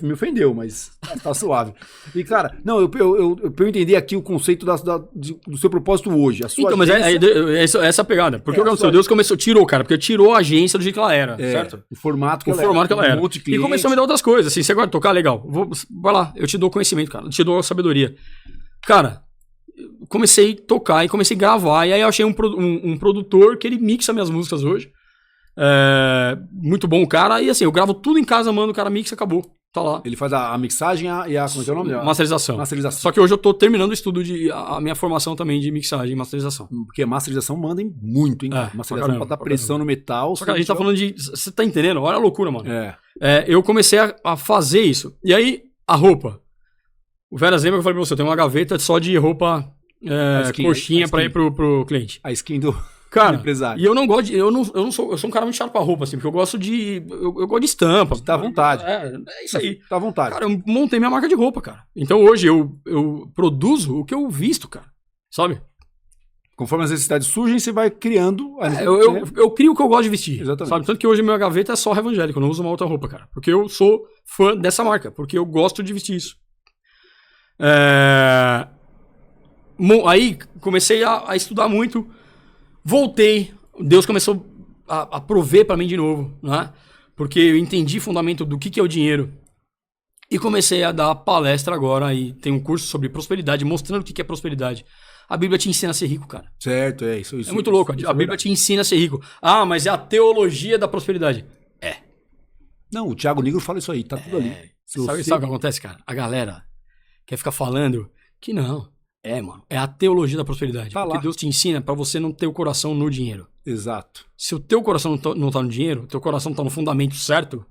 Me ofendeu, mas tá suave. E, cara, não, eu entendi aqui o conceito do seu propósito hoje. A sua então, agência... mas essa a pegada. Porque o seu Deus tirou, cara, porque tirou a agência do jeito que ela era, certo? O formato que ela era. E começou a me dar outras coisas. Assim, você gosta de tocar? Legal. Vai lá, eu te dou conhecimento, cara. Eu te dou sabedoria. Cara, comecei a tocar e comecei a gravar. E aí eu achei um produtor que ele mixa minhas músicas hoje. Muito bom o cara. E assim, eu gravo tudo em casa, mano. O cara mixa, acabou. Tá lá. Ele faz a mixagem e a... Como é que é o nome? Masterização. Masterização. Só que hoje eu tô terminando o estudo a minha formação também de mixagem e masterização. Porque a masterização manda muito, hein? Masterização pra dar pressão no metal. Só que a gente tá falando de... Você tá entendendo? Olha a loucura, mano. Eu comecei a fazer isso. E aí, a roupa. O Vera Zema, que eu falei pra você, eu tenho uma gaveta só de roupa coxinha pra ir pro cliente. A skin do empresário. E eu não gosto de... Eu sou um cara muito chato pra roupa, assim, porque eu gosto de... Eu gosto de estampa. Tá à vontade. É isso aí. Tá à vontade. Cara, eu montei minha marca de roupa, cara. Então hoje eu produzo o que eu visto, cara. Sabe? Conforme as necessidades surgem, você vai criando... Eu crio o que eu gosto de vestir. Exatamente. Sabe? Tanto que hoje minha gaveta é só evangélico, eu não uso uma outra roupa, cara. Porque eu sou fã dessa marca, porque eu gosto de vestir isso. Aí comecei a estudar muito, voltei, Deus começou a prover pra mim de novo, né? Porque eu entendi o fundamento do que é o dinheiro e comecei a dar palestra agora aí, tem um curso sobre prosperidade, mostrando o que é prosperidade. A Bíblia te ensina a ser rico, cara. Certo, é isso. É muito louco, a Bíblia te ensina a ser rico. Ah, mas é a teologia da prosperidade. Não, o Thiago Nigro fala isso aí, tá tudo ali. Sabe o que acontece, cara? A galera quer ficar falando que não. Mano. É a teologia da prosperidade. Tá porque lá. Deus te ensina pra você não ter o coração no dinheiro. Exato. Se o teu coração não tá no dinheiro, o teu coração tá no fundamento certo,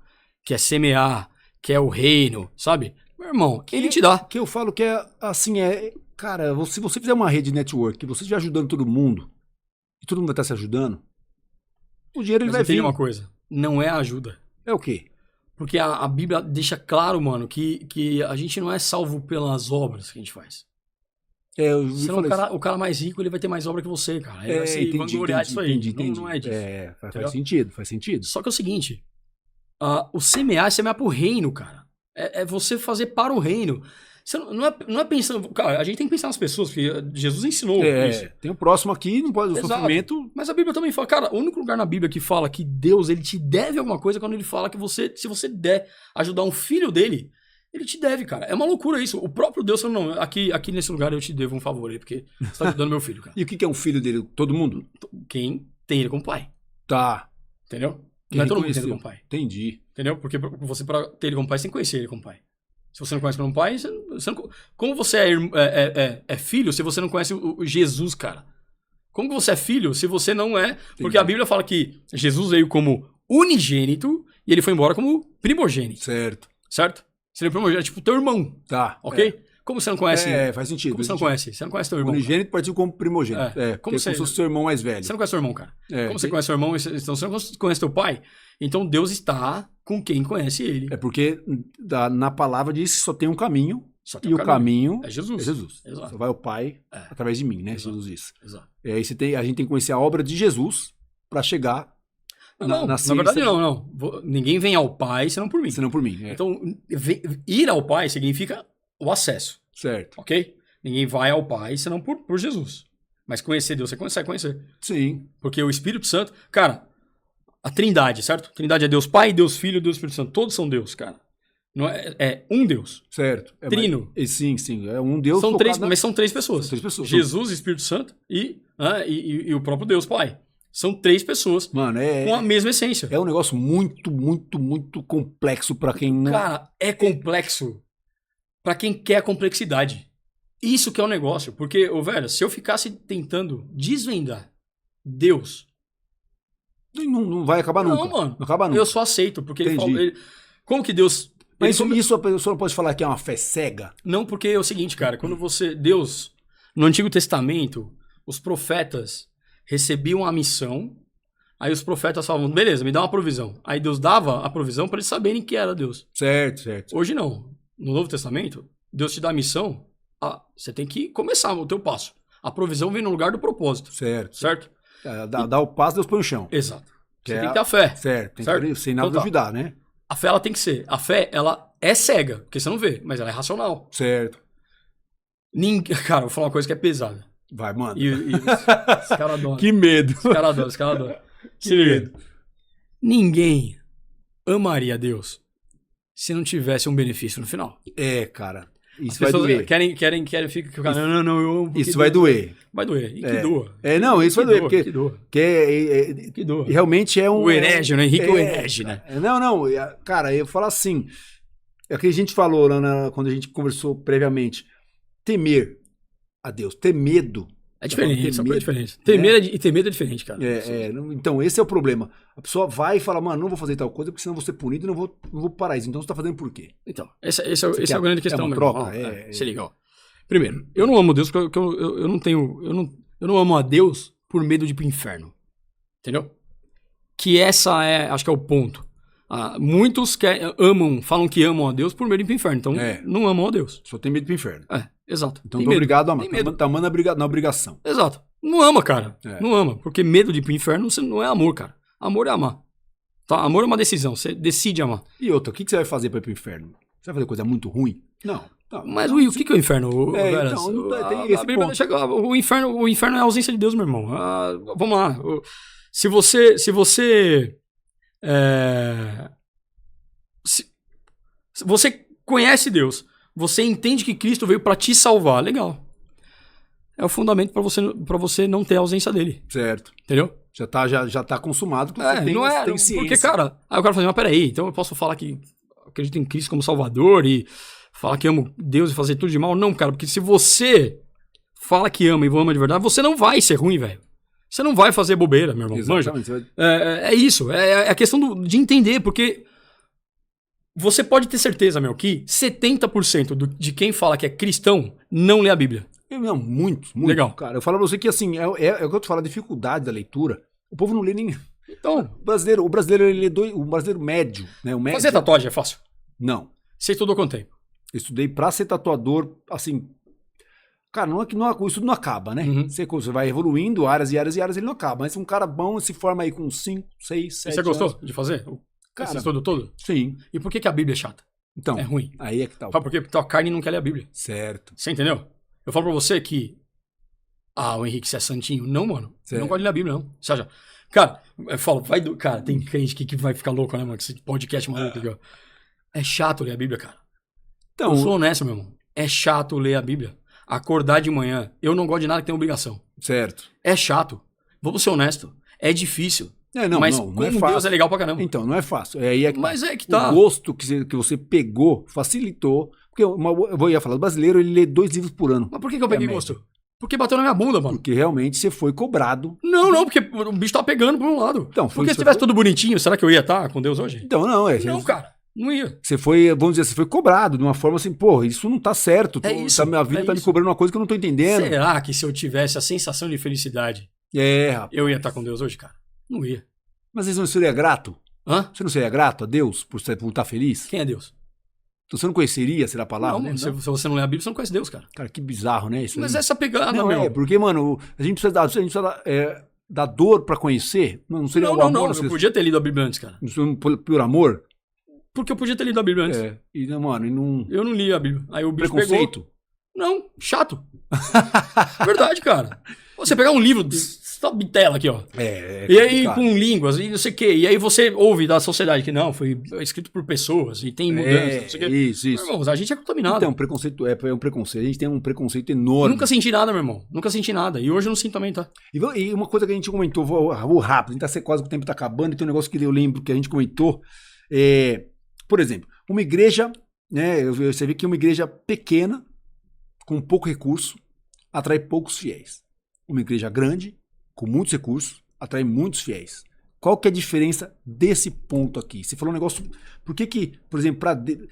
que é semear, que é o reino, sabe? Meu irmão, ele te dá. Que eu falo que é assim, cara, se você fizer uma rede de network, que você estiver ajudando todo mundo, e todo mundo vai estar se ajudando, o dinheiro ele vai vir. Mas uma coisa, não é ajuda. É o quê? Porque a Bíblia deixa claro, mano, que a gente não é salvo pelas obras que a gente faz. Senão o cara mais rico, ele vai ter mais obra que você, cara. Ele vai se vangloriar disso aí. Entendi. Não é disso. Faz sentido. Só que é o seguinte, o semear é semear pro reino, cara. É você fazer para o reino. Você não é pensando... Cara, a gente tem que pensar nas pessoas, porque Jesus ensinou isso. Tem o próximo aqui, não pode... O sofrimento... Mas a Bíblia também fala... Cara, o único lugar na Bíblia que fala que Deus, ele te deve alguma coisa é quando ele fala que se você der ajudar um filho dele, ele te deve, cara. É uma loucura isso. O próprio Deus falou, não, aqui nesse lugar eu te devo um favor aí, porque você tá ajudando meu filho, cara. E o que é um filho dele? Todo mundo? Quem tem ele como pai. Tá. Entendeu? Não é todo mundo que tem ele como pai. Entendi. Entendeu? Porque você, pra ter ele como pai, você tem que conhecer ele como pai. Se você não conhece como pai, você não... Como você é filho se você não conhece o Jesus, cara? Como que você é filho se você não é... Porque a Bíblia fala que Jesus veio como unigênito e ele foi embora como primogênito. Certo. Seria primogênito, é tipo teu irmão. Tá. Ok? Como você não conhece... faz sentido. Como você não conhece? Você não conhece teu irmão. Unigênito partiu como primogênito. Como se fosse seu irmão mais velho. Você não conhece seu irmão, cara. Como você conhece seu irmão, então você não conhece teu pai, então Deus está com quem conhece ele. É porque na palavra diz que só tem um caminho, e o caminho é Jesus. Exato. Só vai o Pai através de mim, né? Exato. Jesus disse. Exato. E aí a gente tem que conhecer a obra de Jesus para chegar na verdade não. Ninguém vem ao Pai senão por mim. Senão por mim. Então, ir ao Pai significa o acesso. Certo. Ok? Ninguém vai ao Pai senão por Jesus. Mas conhecer Deus, você consegue conhecer. Sim. Porque o Espírito Santo... Cara, a Trindade, certo? A Trindade é Deus Pai, Deus Filho e Deus Espírito Santo. Todos são Deus, cara. Não é um Deus. Certo. Trino. Sim. É um Deus. Mas são três pessoas. Jesus, Espírito Santo e o próprio Deus Pai. São três pessoas. Mano, com a mesma essência. É um negócio muito, muito, muito complexo pra quem não... Cara, é complexo pra quem quer a complexidade. Isso que é o negócio. Porque, velho, se eu ficasse tentando desvendar Deus Não vai acabar nunca. Não, mano. Não acaba nunca. Eu só aceito, porque ele Entendi. fala... como que Deus... Mas isso a pessoa não pode falar que é uma fé cega? Não, porque é o seguinte, cara. Quando você... Deus, no Antigo Testamento, os profetas recebiam a missão, aí os profetas falavam, beleza, me dá uma provisão. Aí Deus dava a provisão para eles saberem que era Deus. Certo. Hoje não. No Novo Testamento, Deus te dá a missão, você tem que começar o teu passo. A provisão vem no lugar do propósito. Certo? Dá o passo, Deus põe o chão. Exato. Você É tem que ter a fé. Certo. Tem Certo? que sem nada Então tá. duvidar, né? A fé, ela tem que ser. A fé, ela é cega, porque você não vê, mas ela é racional. Certo. Cara, eu vou falar uma coisa que é pesada. Vai, mano. E os caras adoram. Que medo. Os caras adoram. Se liga. Ninguém amaria a Deus se não tivesse um benefício no final. Cara. As Isso vai pessoas doer. querem ficar com o cara, não, eu amo. Isso vai doer. Vai doer. E que doa. Não, isso vai doer, porque Que doa. que doa. realmente é um... O herege, né? Henrique é o herege, né? Não, cara, eu falo assim, é o que a gente falou lá quando a gente conversou previamente, temer a Deus, ter medo. É diferente, ter são medo, coisas diferentes. E ter medo é diferente, cara. Então, esse é o problema. A pessoa vai e fala, mano, não vou fazer tal coisa, porque senão eu vou ser punido e não vou parar isso. Então você tá fazendo por quê? Então, esse é a grande questão uma mesmo. troca? Se liga, ó. Primeiro, eu não amo Deus porque eu não tenho... Eu não amo a Deus por medo de ir pro inferno. Entendeu? Que acho que é o ponto. Muitos falam que amam a Deus por medo de ir pro inferno. Então, não amam a Deus. Só tem medo de ir pro inferno. Exato. Então tem tô medo. obrigado a amar. Tem medo. Tá amando na obrigação. Exato. Não ama, cara. Não ama. Porque medo de ir pro inferno não é amor, cara. Amor é amar. Tá? Amor é uma decisão. Você decide amar. E outra, o que você vai fazer pra ir pro inferno? Você vai fazer coisa muito ruim? Não. Mas o que é o inferno? Tem esse ponto. O inferno é a ausência de Deus, meu irmão. Vamos lá. Se você conhece Deus, você entende que Cristo veio pra te salvar, legal. É o fundamento pra você não ter a ausência dele. Certo. Entendeu? Já tá consumado. Tem ciência. Porque, cara, aí o cara fala, mas peraí, então eu posso falar que acredito em Cristo como Salvador e falar que amo Deus e fazer tudo de mal? Não, cara, porque se você fala que ama e ama de verdade, você não vai ser ruim, velho. Você não vai fazer bobeira, meu irmão. Exatamente. É isso. É a questão de entender, porque você pode ter certeza, meu, que 70% de quem fala que é cristão não lê a Bíblia. Não, muito. Legal. Cara, eu falo pra você que, assim, é o que eu te falo, a dificuldade da leitura. O povo não lê nem... Então, O brasileiro, ele lê o brasileiro médio, né? O médio. fazer tatuagem é fácil. Não. Você estudou quanto tempo? Eu estudei pra ser tatuador, assim... Cara, o estudo não acaba, né? Uhum. Você vai evoluindo, áreas e áreas e áreas, ele não acaba. Mas um cara bom se forma aí com 5, 6, 7 E você gostou de fazer? Cara, Esse estudo todo? Sim. E por que a Bíblia é chata? Então, É ruim. aí é que tá. Porque tua carne não quer ler a Bíblia. Certo. Você entendeu? Eu falo pra você que... o Henrique, você é santinho. Não, mano. Eu não gosto de ler a Bíblia, não. Você acha... Cara, eu falo, cara, tem crente que vai ficar louco, né, mano? Esse podcast maluco aqui, ó. É chato ler a Bíblia, cara. Então, Eu sou honesto, meu irmão. É chato ler a Bíblia. Acordar de manhã. Eu não gosto de nada que tenha obrigação. certo. É chato. Vamos ser honesto. É difícil. Mas não como é fácil. Deus é legal pra caramba. Então, não é fácil. Aí é que Mas é que tá. O gosto que você pegou facilitou. Porque eu ia falar, o brasileiro ele lê 2 livros por ano. Mas por que eu peguei É a gosto? Porque bateu na minha bunda, mano. Porque realmente você foi cobrado. Não, porque o bicho tá pegando por um lado. Então, foi porque isso se tivesse que eu- tudo bonitinho, será que eu ia estar com Deus hoje? Então, não, Não, cara. Não ia. Você foi, vamos dizer, você foi cobrado de uma forma assim, pô, isso não tá certo. Minha vida tá me isso. cobrando uma coisa que eu não tô entendendo. Será que se eu tivesse a sensação de felicidade, Rapaz. eu ia estar com Deus hoje, cara? Não ia. Mas você não seria grato? Hã? Você não seria grato a Deus por estar feliz? Quem é Deus? Então você não conheceria, será a palavra? Não, né? mano, se você não lê a Bíblia, você não conhece Deus, cara. Cara, que bizarro, né? Isso Mas aí. essa pegada, não, meu. porque, mano, a gente precisa dar dor pra conhecer. Não seria o amor. Eu podia ter lido a Bíblia antes, cara. Por amor? Porque eu podia ter lido a Bíblia antes. E, mano, e não... Eu não li a Bíblia. Aí o bicho Preconceito? pegou... Não, chato. Verdade, cara. Você pegar um livro dessa bitela aqui, ó. E aí complicado. com línguas e não sei o quê. E aí você ouve da sociedade que não, foi escrito por pessoas e tem mudança, não sei o quê. Isso. Meu irmão, a gente é contaminado. Então, preconceito é um preconceito. A gente tem um preconceito enorme. Nunca senti nada, meu irmão. Nunca senti nada. E hoje eu não sinto também, tá? E uma coisa que a gente comentou, vou rápido, a gente tá quase que o tempo tá acabando, e tem um negócio que eu lembro que a gente comentou. Por exemplo, uma igreja, né? Você vê que uma igreja pequena, com pouco recurso, atrai poucos fiéis. Uma igreja grande, com muitos recursos, atrai muitos fiéis. Qual que é a diferença desse ponto aqui? Você falou um negócio... Por que, por exemplo,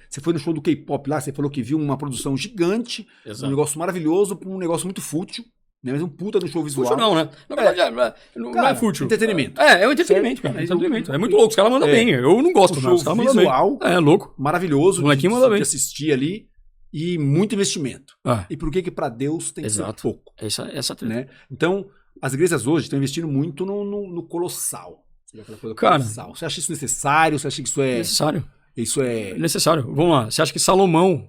você foi no show do K-pop lá, você falou que viu uma produção gigante, um negócio maravilhoso, pra um negócio muito fútil, né? Mas um puta do show visual. Fútil não, né? Na verdade, não é fútil. Entretenimento. É um entretenimento, cara. É entretenimento. É muito louco, os caras mandam bem. Eu não gosto, mas os caras mandam visual, bem. É louco. Maravilhoso. O molequinho manda bem. De assistir ali. E muito investimento. E por que pra Deus tem que ser pouco? Essa né? Então, as igrejas hoje estão investindo muito no colossal. Cara, colossal. Você acha isso necessário? Você acha que isso é... Necessário. Isso é... Necessário. Vamos lá. Você acha que Salomão,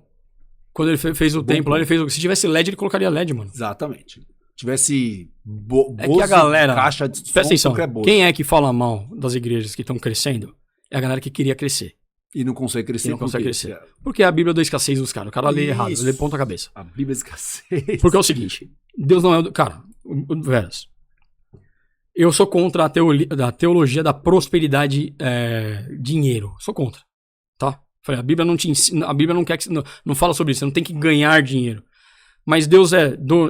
quando ele fez o templo lá, ele fez... Se tivesse LED, ele colocaria LED, mano. Exatamente. Tivesse é que a galera... Caixa de som, presta atenção. Quem é que fala mal das igrejas que estão crescendo? É a galera que queria crescer. E não consegue crescer. Porque é a Bíblia da escassez dos caras. O cara lê errado, lê ponta cabeça. A Bíblia da escassez. Porque é o seguinte, Deus não é... Cara, Veras, eu sou contra a teologia da prosperidade dinheiro. Sou contra, tá? Falei, a Bíblia não te ensina, a Bíblia não quer que não fala sobre isso, você não tem que ganhar dinheiro. Mas Deus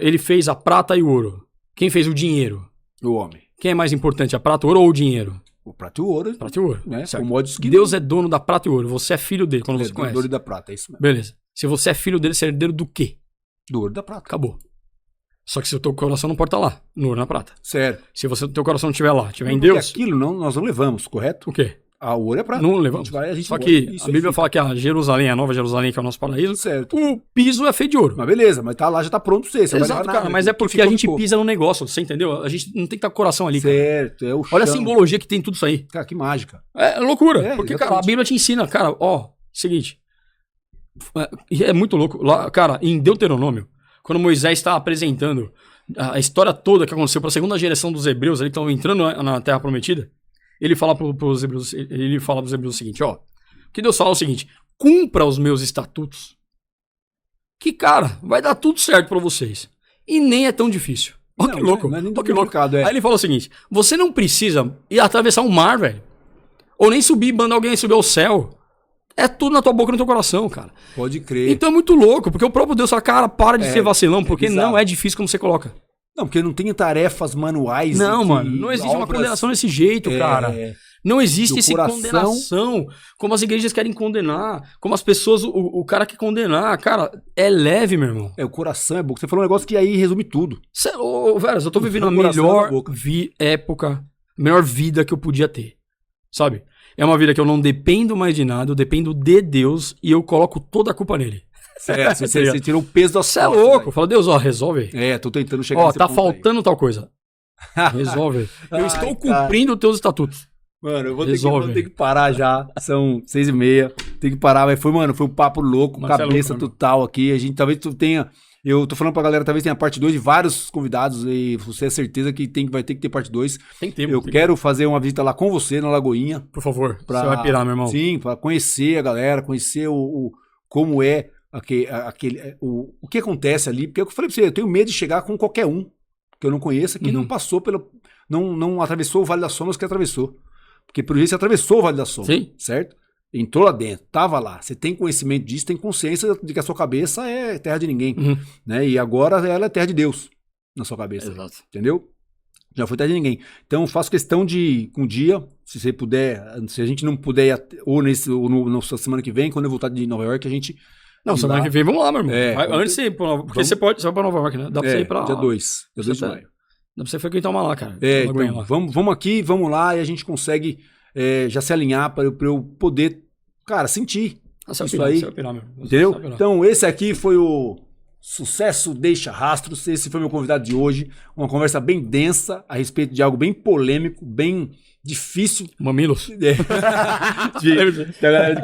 ele fez a prata e o ouro. Quem fez o dinheiro? O homem. Quem é mais importante, a prata, o ouro ou o dinheiro? O prata e o ouro. Prata e o ouro. Né? Deus é dono da prata e ouro. Você é filho dele, quando você conhece. Dono da prata, é isso mesmo. Beleza. Se você é filho dele, você é herdeiro do quê? Do ouro da prata. Acabou. Só que se o teu coração não pode estar lá, no ouro na prata. Certo. Se o teu coração não estiver lá, estiver em Deus... aquilo nós não levamos, correto? O quê? O ouro é prata. Não levamos. Só que a Bíblia fala que a Jerusalém, a Nova Jerusalém, que é o nosso paraíso, certo. O piso é feito de ouro. Mas beleza, mas tá lá, já tá pronto pra você. Exato, cara, mas é porque a gente pisa no negócio, você entendeu? A gente não tem que estar com o coração ali, certo, cara. É o chão. Olha a simbologia que tem tudo isso aí. Cara, que mágica. É loucura. Porque, exatamente. Cara, a Bíblia te ensina, cara, seguinte. É muito louco. Lá, cara, em Deuteronômio, quando Moisés está apresentando a história toda que aconteceu para a segunda geração dos hebreus, ali que estão entrando na Terra Prometida, ele fala pros hebreus, o seguinte, que Deus fala o seguinte: cumpra os meus estatutos, que, cara, vai dar tudo certo para vocês. E nem é tão difícil. Olha que louco. Que louco. Aí ele fala o seguinte: você não precisa ir atravessar um mar, velho. Ou nem mandar alguém subir ao céu. É tudo na tua boca e no teu coração, cara. Pode crer. Então é muito louco, porque o próprio Deus fala, cara, para de ser vacilão, porque não é difícil como você coloca. Não, porque não tem tarefas manuais. Não, mano, não existe uma condenação desse jeito, cara. Não existe essa condenação, como as igrejas querem condenar, como as pessoas, o cara quer condenar. Cara, é leve, meu irmão. O coração é bom. Você falou um negócio que aí resume tudo. Velho, eu tô vivendo a melhor época, a melhor vida que eu podia ter, sabe? É uma vida que eu não dependo mais de nada, eu dependo de Deus e eu coloco toda a culpa nele. Você tirou o peso da Você é louco. Fala, Deus, resolve. Tô tentando chegar nesse tá faltando tal coisa. Resolve. Eu estou cumprindo os teus estatutos. Mano, eu vou ter que parar já. São 6h30. Tem que parar. Mas foi um papo louco, cabeça total aqui. A gente talvez tenha... Eu tô falando pra galera, talvez tenha parte 2 de vários convidados e você é certeza que vai ter que ter parte 2. Tem que ter. Eu quero fazer uma visita lá com você na Lagoinha. Por favor, você vai pirar, meu irmão. Sim, pra conhecer a galera, conhecer como é o que acontece ali. Porque eu falei pra você, eu tenho medo de chegar com qualquer um que eu não conheça, que não passou não atravessou o Vale das Sombras que atravessou. Porque por isso você atravessou o Vale das Sombras, certo? Entrou lá dentro, tava lá. Você tem conhecimento disso, tem consciência de que a sua cabeça é terra de ninguém. Né? E agora ela é terra de Deus na sua cabeça. Exato. Entendeu? Já foi terra de ninguém. Então faço questão de, um dia, se você puder, se a gente não puder, ou na semana que vem, quando eu voltar de Nova York, a gente... Não, semana que vem vamos lá, meu irmão. Antes de ir pra Nova... Porque você vai pra Nova York, né? Dá pra você ir pra... Dia 2 de maio. Dá pra você frequentar uma lá, cara. Então, vamos aqui, vamos lá, e a gente consegue já se alinhar pra eu poder, cara, sentir isso aí. Entendeu? Então, esse aqui foi o Sucesso Deixa Rastros. Esse foi meu convidado de hoje. Uma conversa bem densa a respeito de algo bem polêmico, bem difícil. Mamilos. De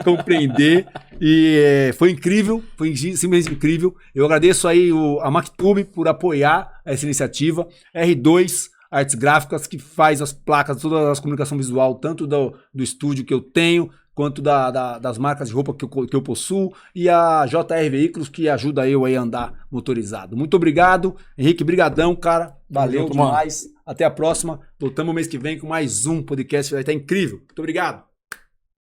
compreender. E foi incrível, foi simplesmente incrível. Eu agradeço aí a Mactube por apoiar essa iniciativa. R2 Artes Gráficas, que faz as placas, toda a comunicação visual, tanto do estúdio que eu tenho, quanto das marcas de roupa que eu possuo, e a JR Veículos, que ajuda eu aí a andar motorizado. Muito obrigado, Henrique, brigadão, cara, valeu demais, até a próxima, voltamos mês que vem com mais um podcast, vai estar incrível, muito obrigado.